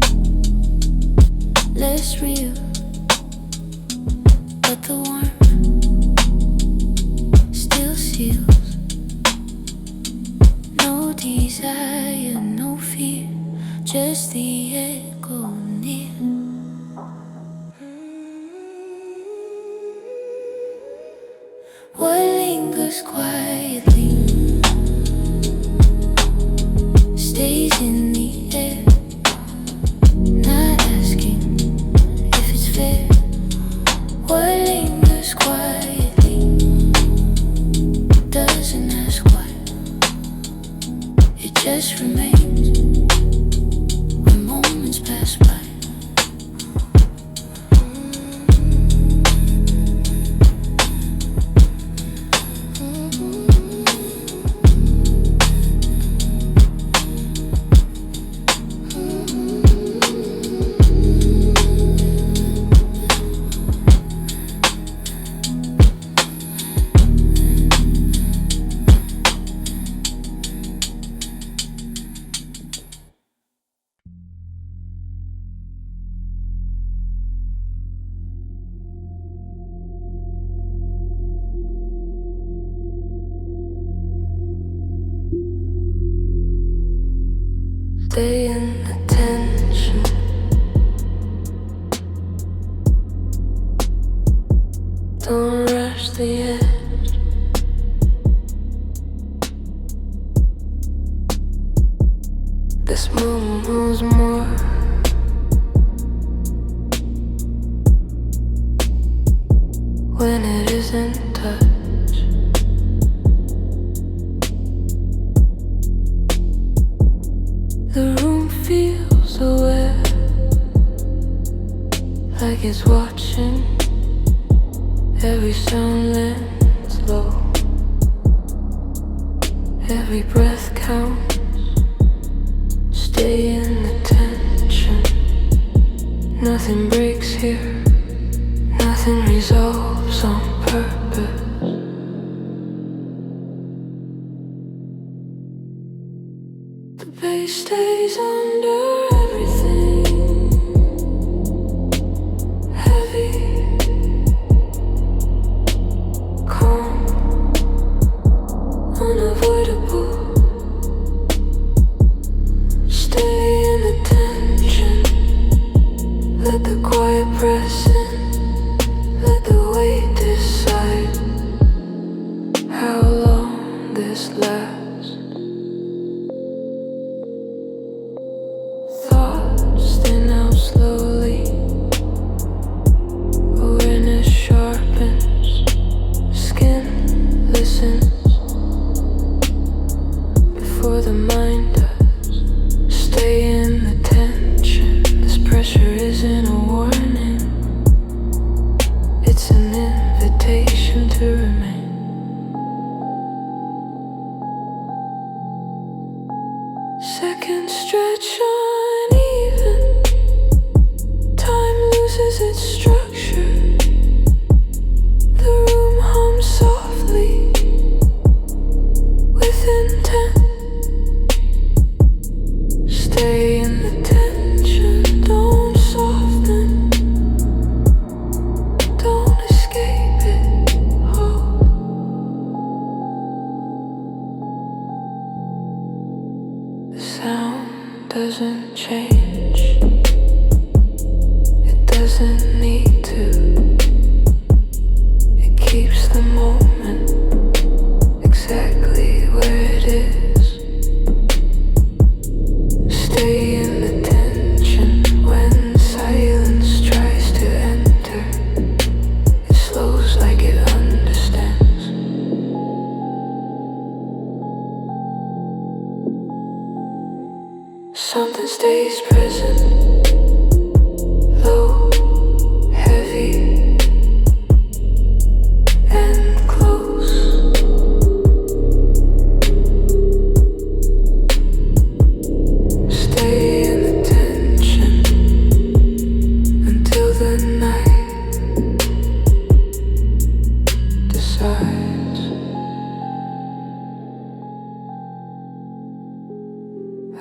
less real, but the warmth still seals. No desire, no fear, just the echo near. What lingers quietly stays in the air, not asking if it's fair. What lingers quietly doesn't ask why. It just remains when moments pass. Stay in the tension. Don't rush the edge. This moment moves more. When it isn't touch. The room feels aware, like it's watching. Every sound lands low. Every breath counts. Stay in the tension. Nothing breaks here. Nothing resolves on purpose. The bass stays under everything. Heavy, calm, unavoidable. Stay in the tension. Let the quiet press in. Let the weight decide how long this lasts. Thoughts thin out slowly. Awareness sharpens. Skin listens before the mind does. Stay in the tension. This pressure isn't a warning. It's an invitation to remain. Seconds stretch uneven. Time loses its structure. The room hums softly with intent. Stay in the tension. Don't soften. Don't escape it. Oh. The sound doesn't change. It doesn't need to. It keeps the moment exactly where it is. Stay in the tension when silence tries to enter. It slows like it understands. Something stays present. Low, heavy, and close. Stay in the tension until the night decides.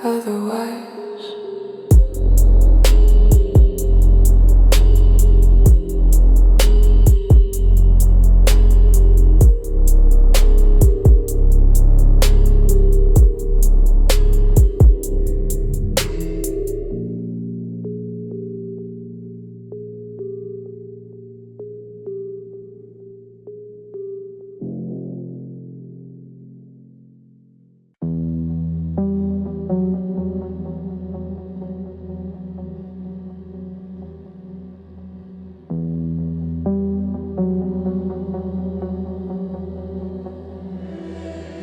Otherwise,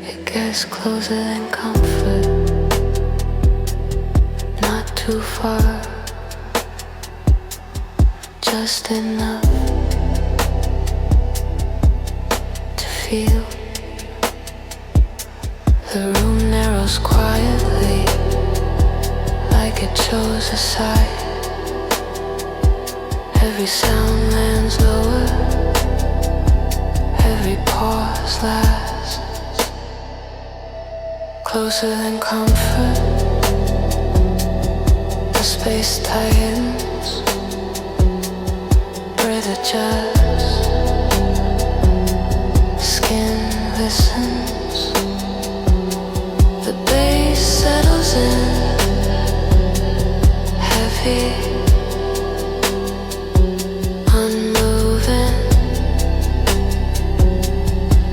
it gets closer than comfort. Not too far, just enough to feel. The room narrows quietly, like it chose a side. Every sound lands lower. Every pause lasts. Closer than comfort. The space tightens. Breath adjusts. Skin listens. The bass settles in. heavy, unmoving,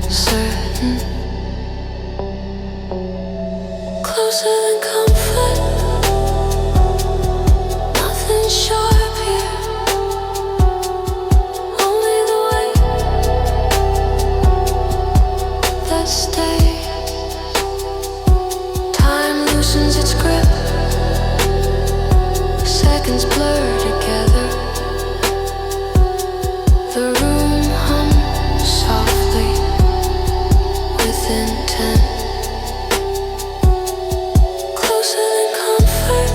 certain, closer than comfort. Nothing sharp here, only the weight that stays. Time loosens its grip, seconds blur together. The room hums softly with intent. Closer than comfort.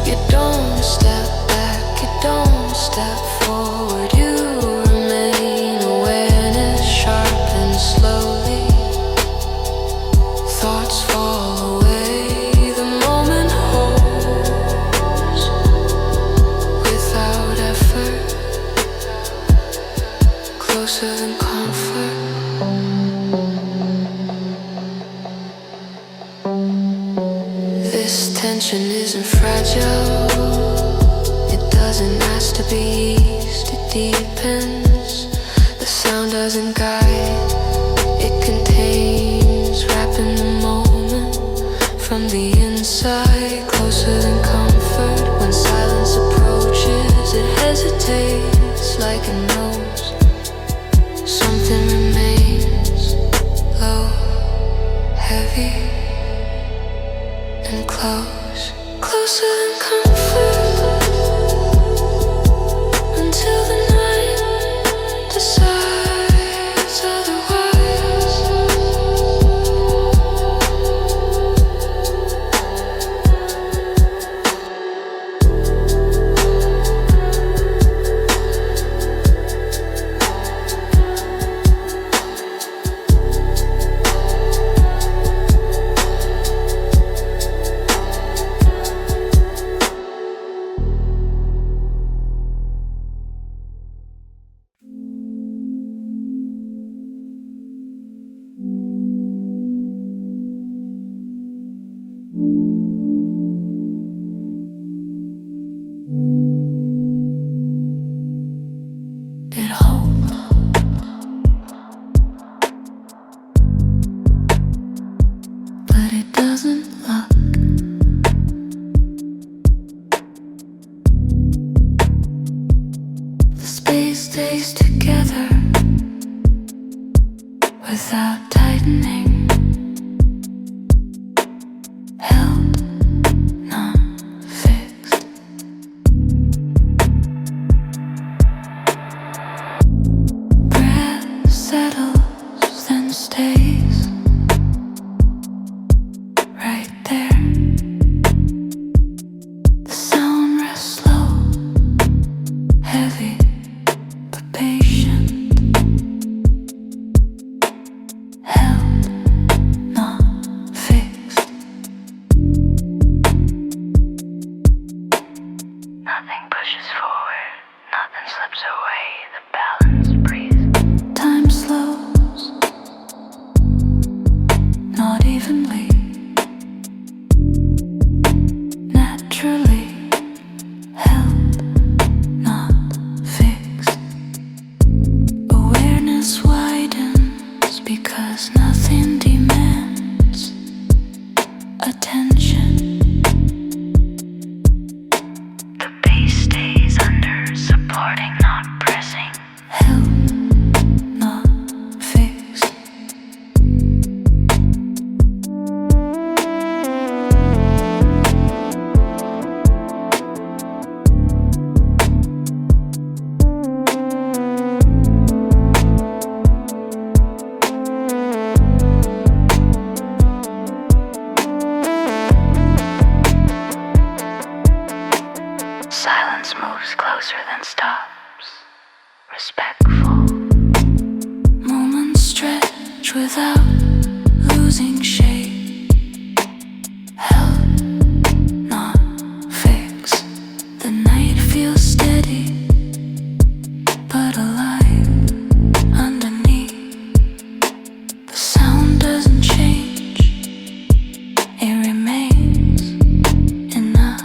You don't step back, you don't step forward. You remain. Awareness sharpens slowly. Thoughts fall away. The moment holds without effort. Closer than comfort. This tension isn't fragile. It doesn't ask to be eased. It deepens. The sound doesn't guide. It contains, wrapping the moment from the inside. Closer than comfort. When silence approaches, it hesitates like it knows something remains. Low, heavy, and close. Closer than comfort. Until the night decides otherwise. It holds, but it doesn't look. The space stays together without tightening. Held, not fixed. Breath settles, then stays right there. The sound rests slow, heavy, but patient. Held, not fixed. Nothing pushes forward, nothing slips away. The balance breathes. Time slows, not evenly, naturally. Held, not fixed. Awareness widens because nothing demands attention. The base stays under, supporting, not pressing. Held, not fixed. Silence moves closer than stops. Respectful. Moments stretch without losing shape. Held, not fixed. The night feels steady, but alive underneath. The sound doesn't change. It remains enough.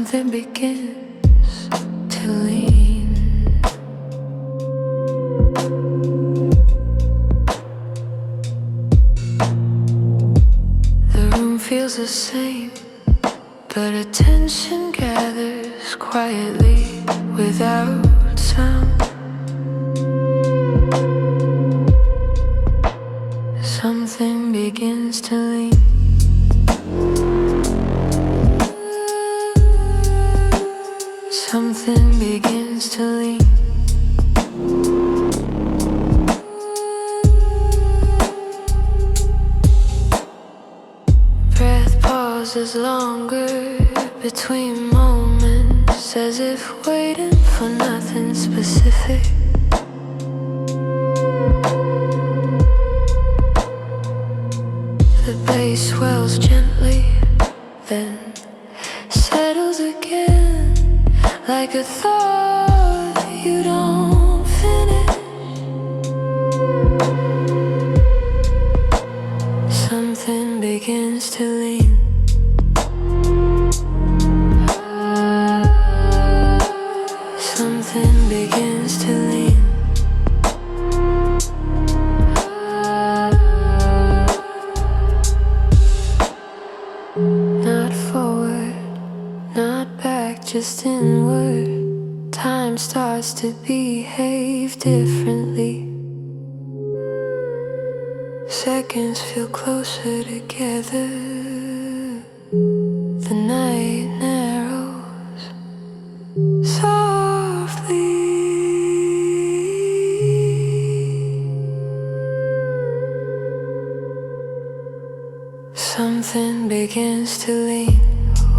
something begins to lean. The room feels the same, but attention gathers quietly without sound. Something begins to lean. Something begins to lean. Breath pauses longer between moments, as if waiting for nothing specific. The bass swells gently, then settles again, like a thought you don't finish. Something begins to lean. Something begins to lean. Not forward, not back, just inward. Time starts to behave differently. Seconds feel closer together. The night narrows softly. Something begins to lean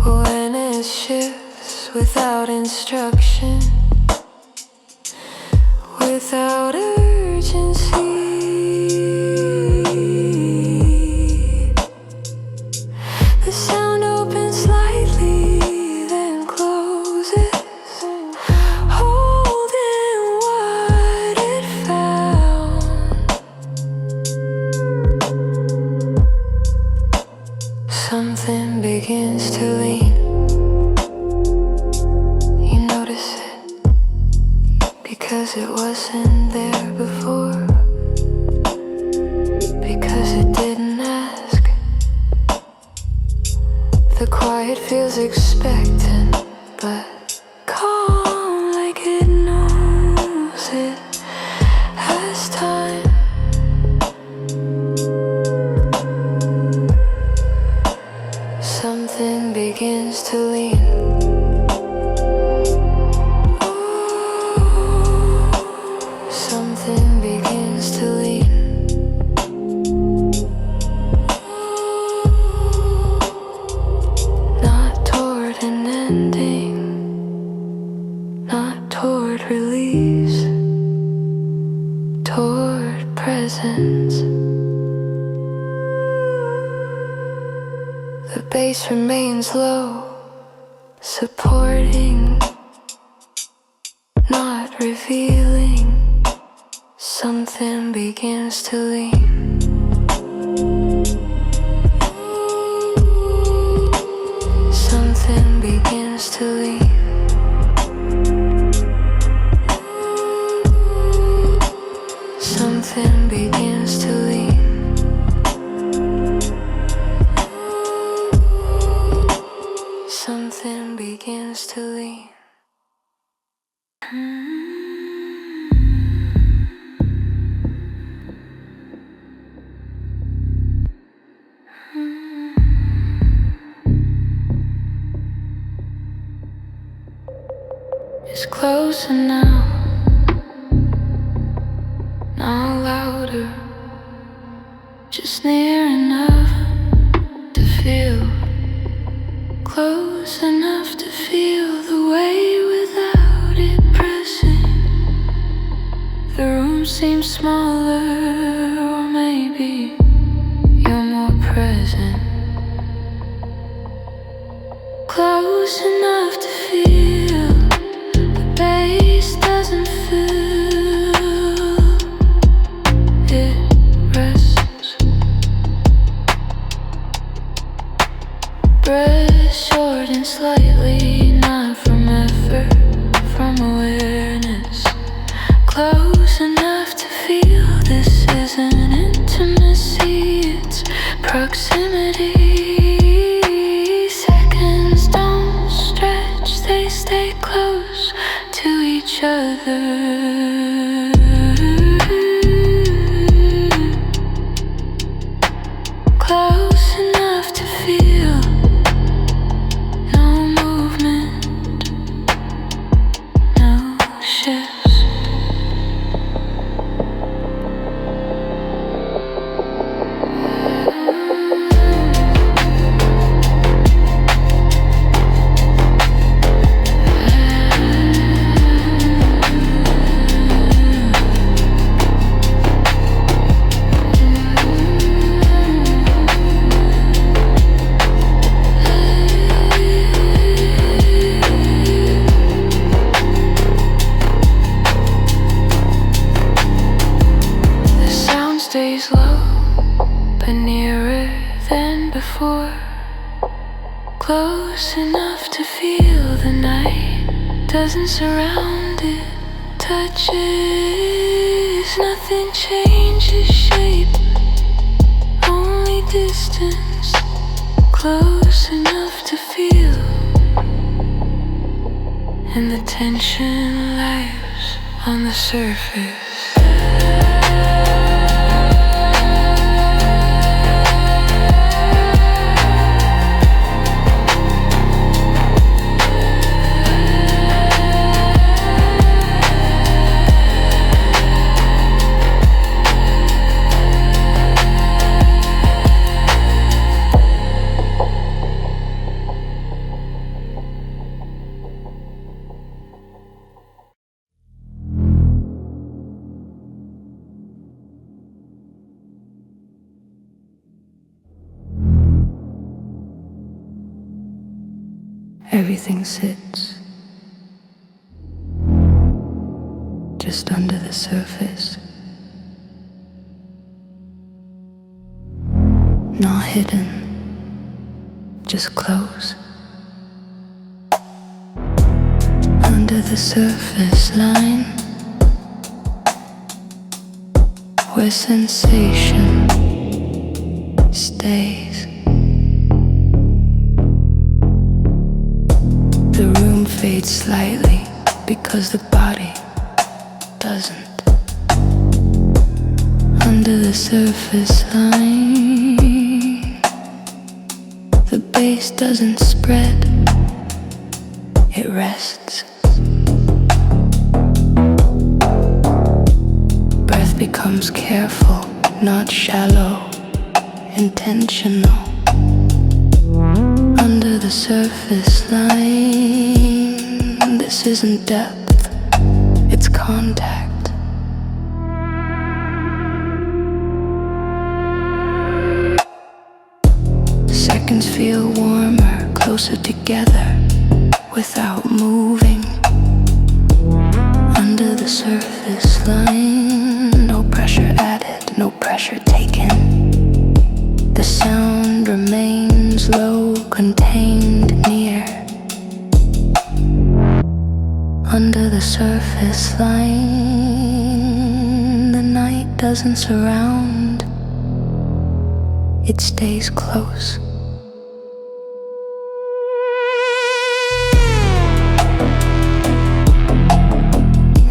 when it shifts without instruction, without urgency. The sound opens slightly, then closes, holding what it found. Something begins to lean. You notice it because it wasn't there before, because it didn't ask. The quiet feels expectant, but calm, like it knows it has time. Something begins to lean. Something begins to lean. Not toward an ending, not toward release, toward presence. The bass remains low, supporting, not revealing. Something begins to lean. Something begins to lean. Something begins to lean. Something begins to lean. It's closer now, not louder, just near enough to feel, close enough to feel the way without it pressing. The room seems smaller, or maybe you're more present, close enough to feel. The bass doesn't feel, it rests. Breath short and slightly proximity. Seconds don't stretch, they stay close to each other. Close enough to feel no movement, no shifts. Stays low, but nearer than before. Close enough to feel the night doesn't surround it, touches. Nothing changes shape, only distance. Close enough to feel, and the tension lives on the surface. Everything sits just under the surface, not hidden, just close. Under the surface line, where sensation stays. The room fades slightly because the body doesn't. Under the surface line, the base doesn't spread, it rests. Breath becomes careful, not shallow, intentional. Under the surface line, this isn't depth, it's contact. Seconds feel warmer, closer together, without moving. Under the surface line, no pressure added, no pressure taken. The sound remains low, contained, near. Under the surface line, the night doesn't surround, it stays close.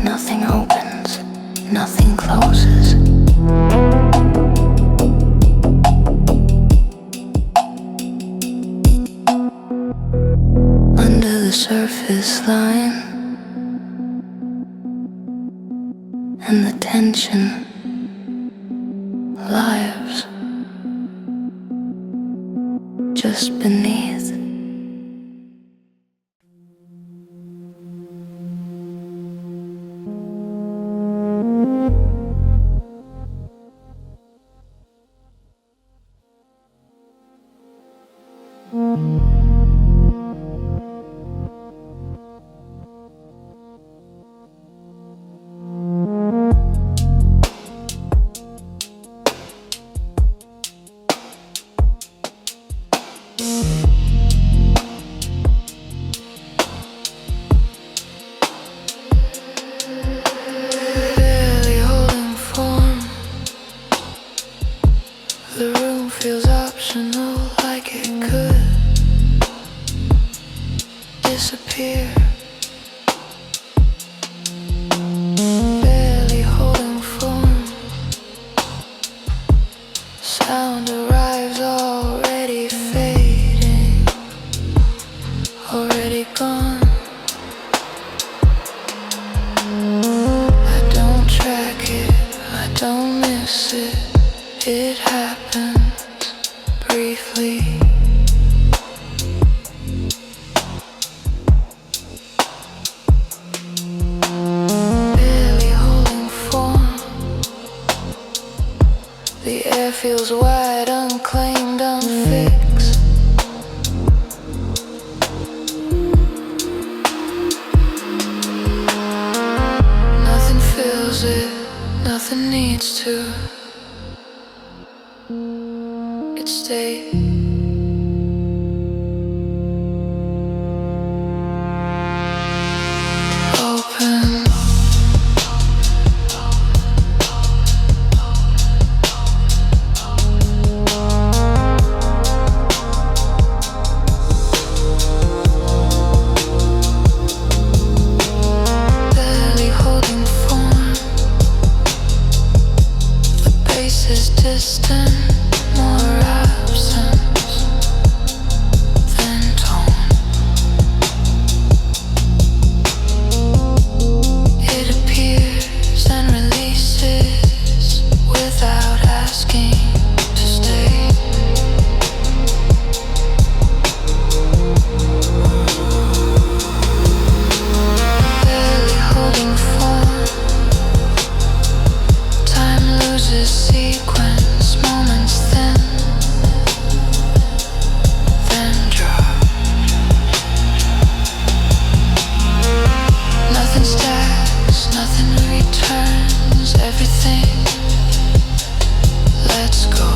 Nothing opens, nothing closes. Under the surface line, and the tension lives just beneath. feels wide, unclaimed, unfixed. Nothing feels it, nothing needs to. It stays. Open. Barely holding form. The base is distant, more absence than tone. It appears and releases without asking to stay. Barely holding form. Time loses sequence, moments thin, then drop. Nothing stacks, nothing returns, everything lets go.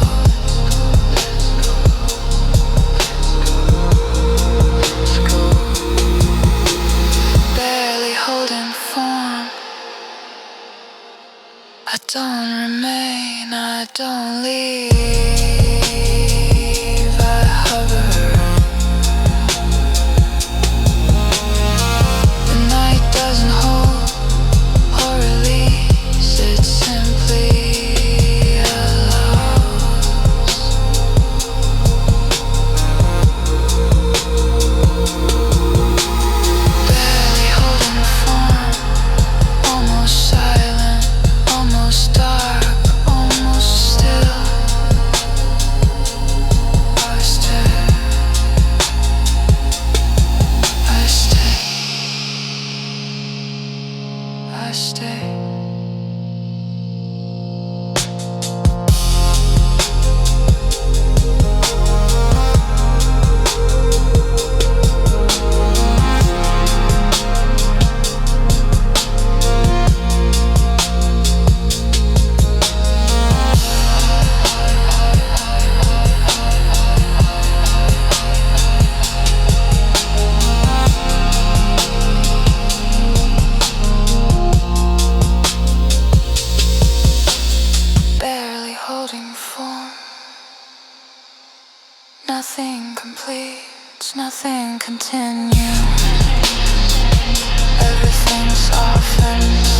Barely holding form. I don't remain, I don't leave, I hover. The night doesn't hold or release, it simply allows. Barely holding form, almost silent, almost dark, almost still. I stay, I stay, I stay. Barely holding form. Nothing completes, nothing continues. Everything softens.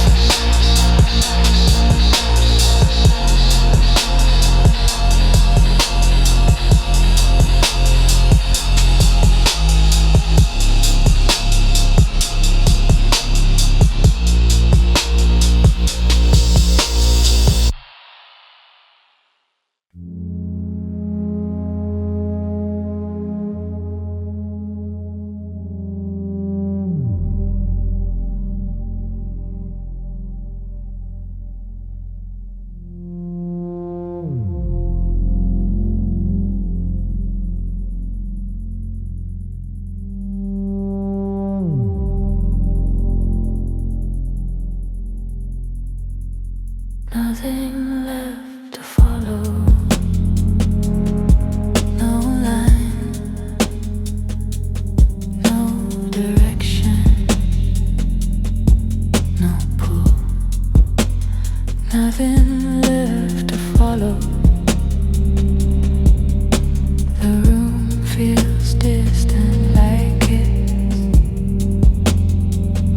Nothing left to follow. No line, no direction, no pull. Nothing left to follow. The room feels distant, like it's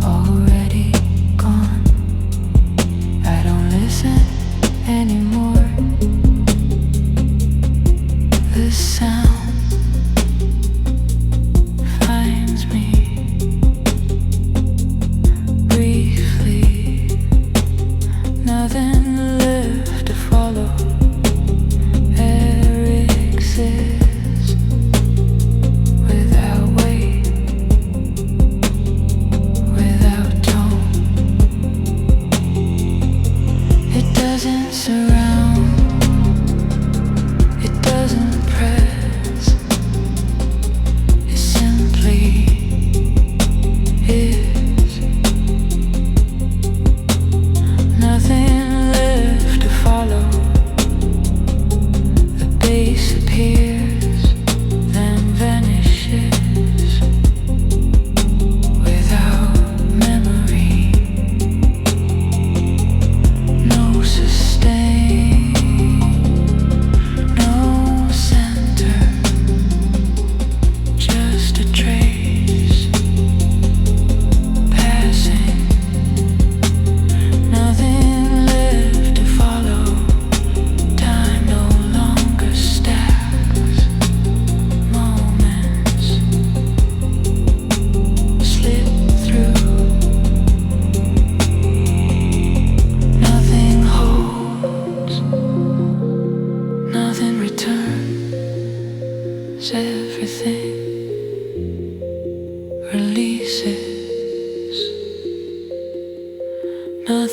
already gone. I don't listen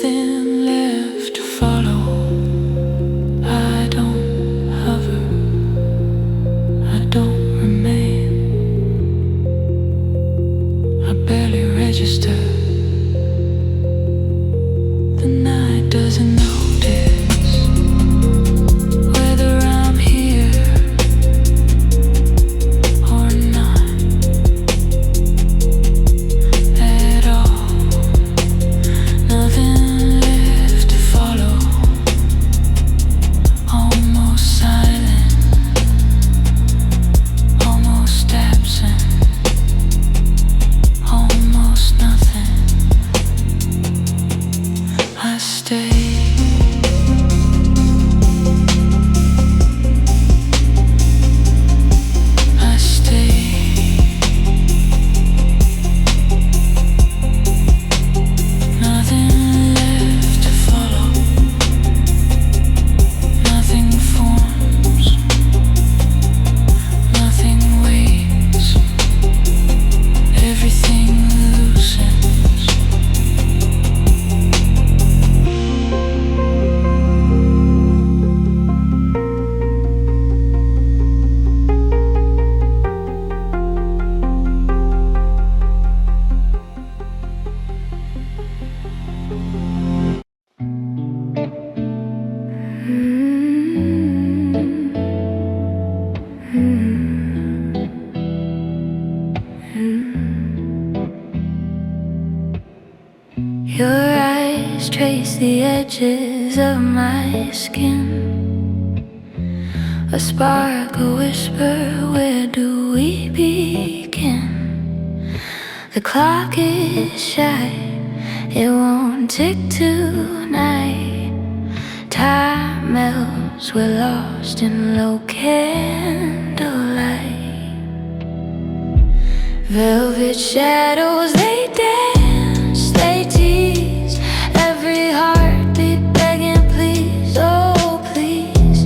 nothing left to follow. I don't hover, I don't remain, I barely register. The night doesn't notice whether I'm here or not at all. Nothing left to follow. Almost silent, almost absent, almost nothing. I stay. I stay. Nothing left to follow. Nothing forms. Nothing waits. Everything loosens. Your eyes trace the edges of my skin. A spark, a whisper, where do we begin? The clock is shy, it won't tick tonight. Time melts, we're lost in low candlelight. Velvet shadows, they dance, they tease. Every heartbeat begging, please, oh please,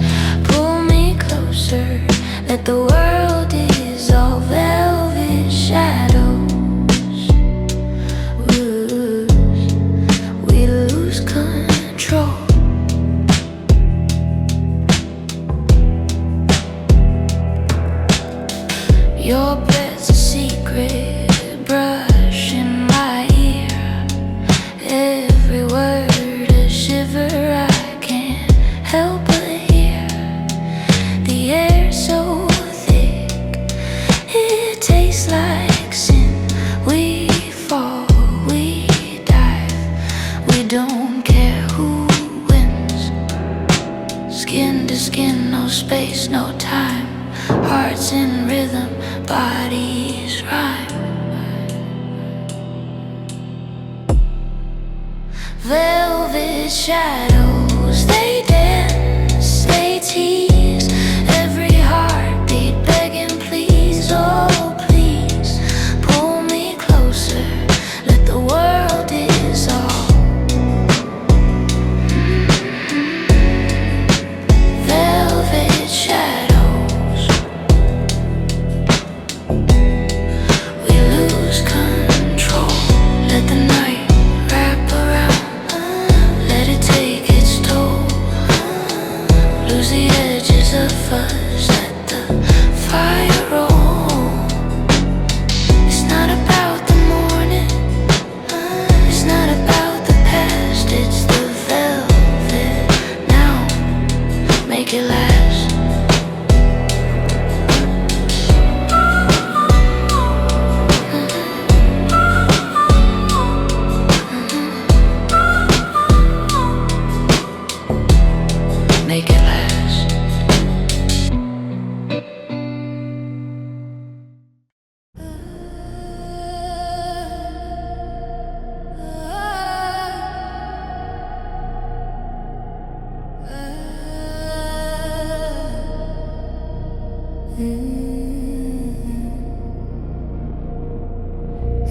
pull me closer. Let the world dissolve. Velvet shadows, we lose control. Your breath's a secret, brush in my ear. Every word a shiver, I can't help but hear. The air's so thick, it tastes like sin. We fall, we dive, we don't care who wins. Skin to skin, no space, no time. Hearts in rhythm, bodies rhyme. Velvet shadows, they dance, they tease. Every heartbeat begging, please, oh please, pull me closer. Let the world dissolve. Velvet shadows, we lose control. Let the night wrap around. Let it take its toll. Lose the edges of us. Let the fire roll. It's not about the morning. It's not about the past. It's the velvet now. Make it last. Make it last.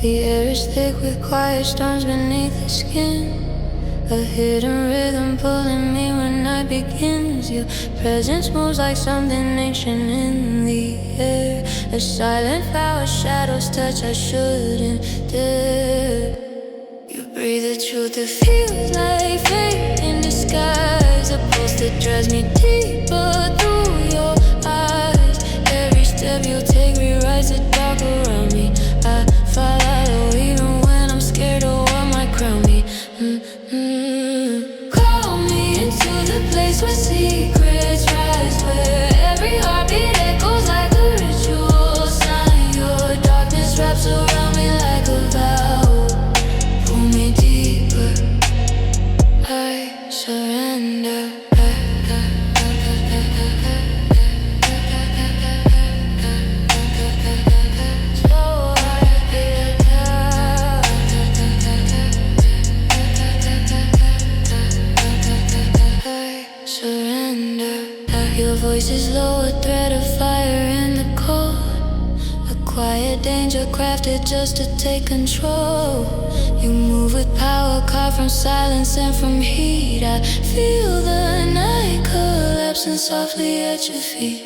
The air is thick with quiet storms beneath the skin. A hidden rhythm pulling me when night begins. Your presence moves like something ancient in the air. A silent power, shadows touch I shouldn't dare. You breathe the truth, it feels like crafted just to take control. You move with power, carved from silence and from heat. I feel the night collapsing softly at your feet.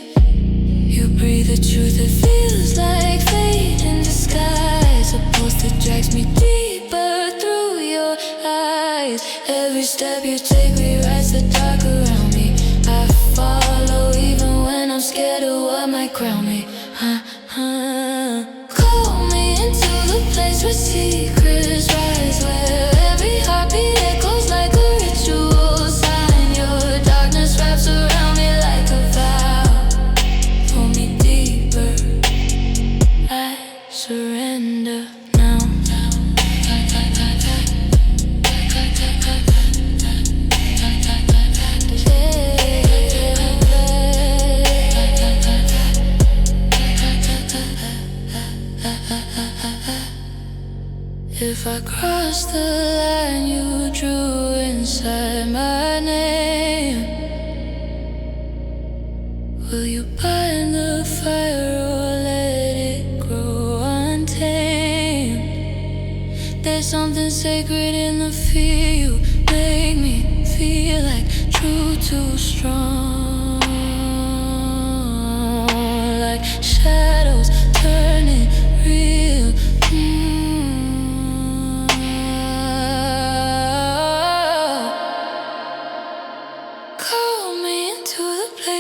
You breathe the truth, it feels like fate in disguise. A pulse that drags me deeper through your eyes. Every step you take rewrites the dark around me. I follow even when I'm scared of what might crown me. Call me into the place where secrets rise, where every heartbeat echoes like a ritual sign. Your darkness wraps around me like a vow. Pull me deeper, I surrender now. If I cross the line you drew inside my name, will you bind the fire or let it grow untamed? There's something sacred in the fear you make me feel, like true too strong, like shadows turning real.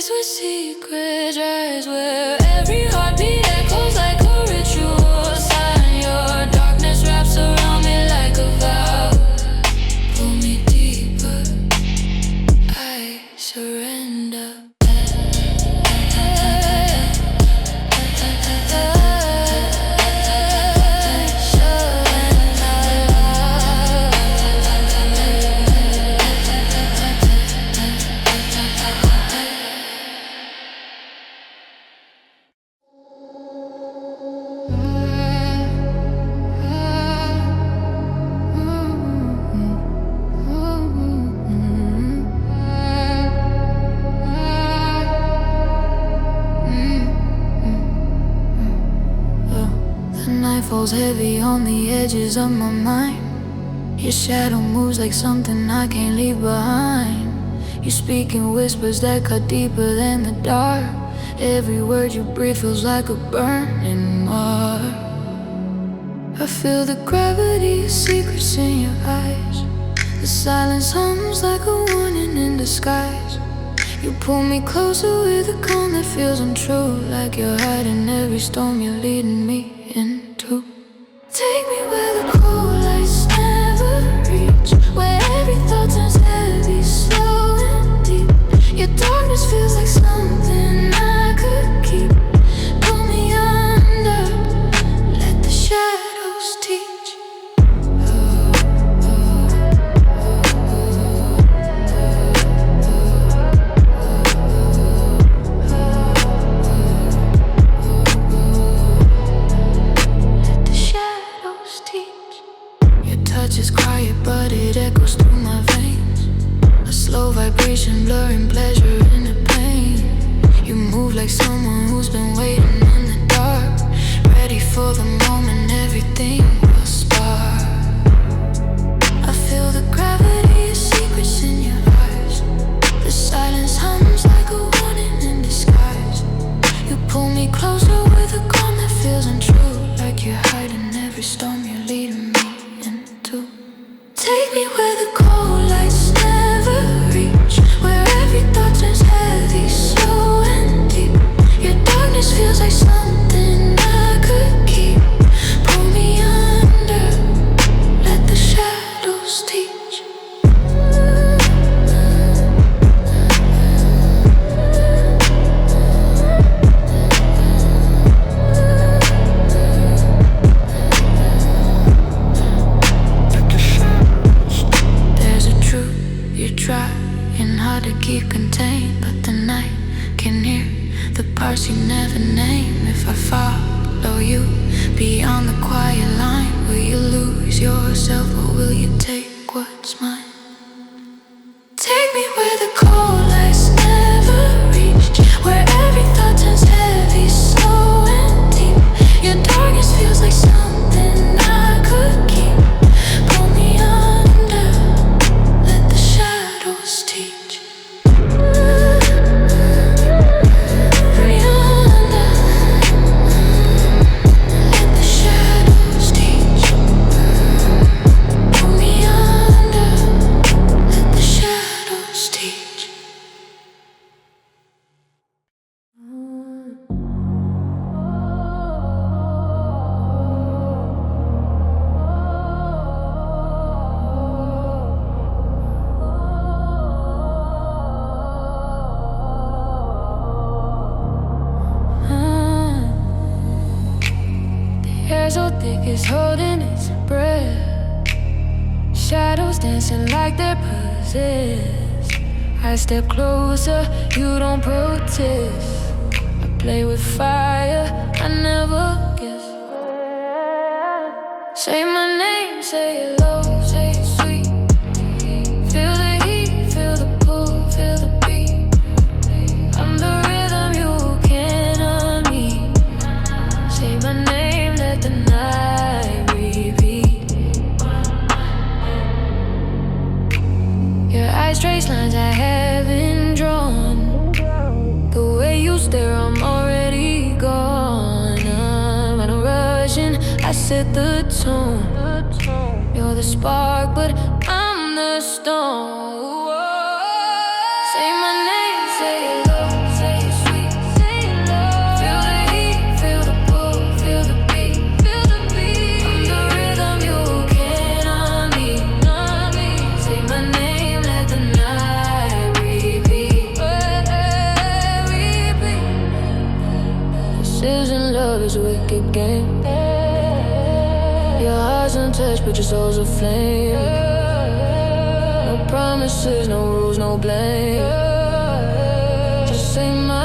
Where secrets rise, where every heartbeat echoes like a ritual sign. Your darkness wraps around me like a vow. Pull me deeper, I surrender. Falls heavy on the edges of my mind. Your shadow moves like something I can't leave behind. You speak in whispers that cut deeper than the dark. Every word you breathe feels like a burning mark. I feel the gravity of secrets in your eyes. The silence hums like a warning in disguise. You pull me closer with a calm that feels untrue, like you're hiding every storm you're leading me into. Take me where the cold lights never reach, where every thought turns heavy, slow and deep. Your darkness feels like something I could keep. Pull me under, let the shadows teach. Just quiet, but it echoes through my veins. A slow vibration, blurring pleasure in the pain. You move like someone who's been waiting in the dark, ready for the moment everything will spark. I feel the gravity of secrets in your eyes. The silence hums like a warning in disguise. You pull me closer with a calm that feels untrue, like you're hiding every storm you're leading me. Take me where the cold lights never reach, where every thought turns heavy, slow and deep. Your darkness feels like something I could keep. Pull me under, let the shadows teach. Trying hard to keep contained, but the night can hear the parts you never name. If I follow you beyond the quiet line, will you lose yourself or will you take what's mine? Take me where the cold lights never reach, where every thought turns heavy, slow and deep. Your darkness feels like shadows dancing like they're possessed. I step closer, you don't protest. I play with fire, I never guess. Say my name, say it low, say it sweet. Feel the heat, feel the pull, feel the beat. I'm the rhythm you cannot meet. Say my name, let the night repeat. Your eyes trace lines I haven't drawn. The way you stare, I'm already gone. I'm not rushing, I set the tone. You're the spark, but I'm the storm. Say my name, say it low, say it sweet, say it low. Feel the heat, feel the pull, feel the beat, feel the beat. I'm the rhythm you cannot meet. Say my name, let the night repeat. This isn't love, it's a wicked game. Your heart's untouched, but your soul's aflame. No promises, no rules, no blame. Just say my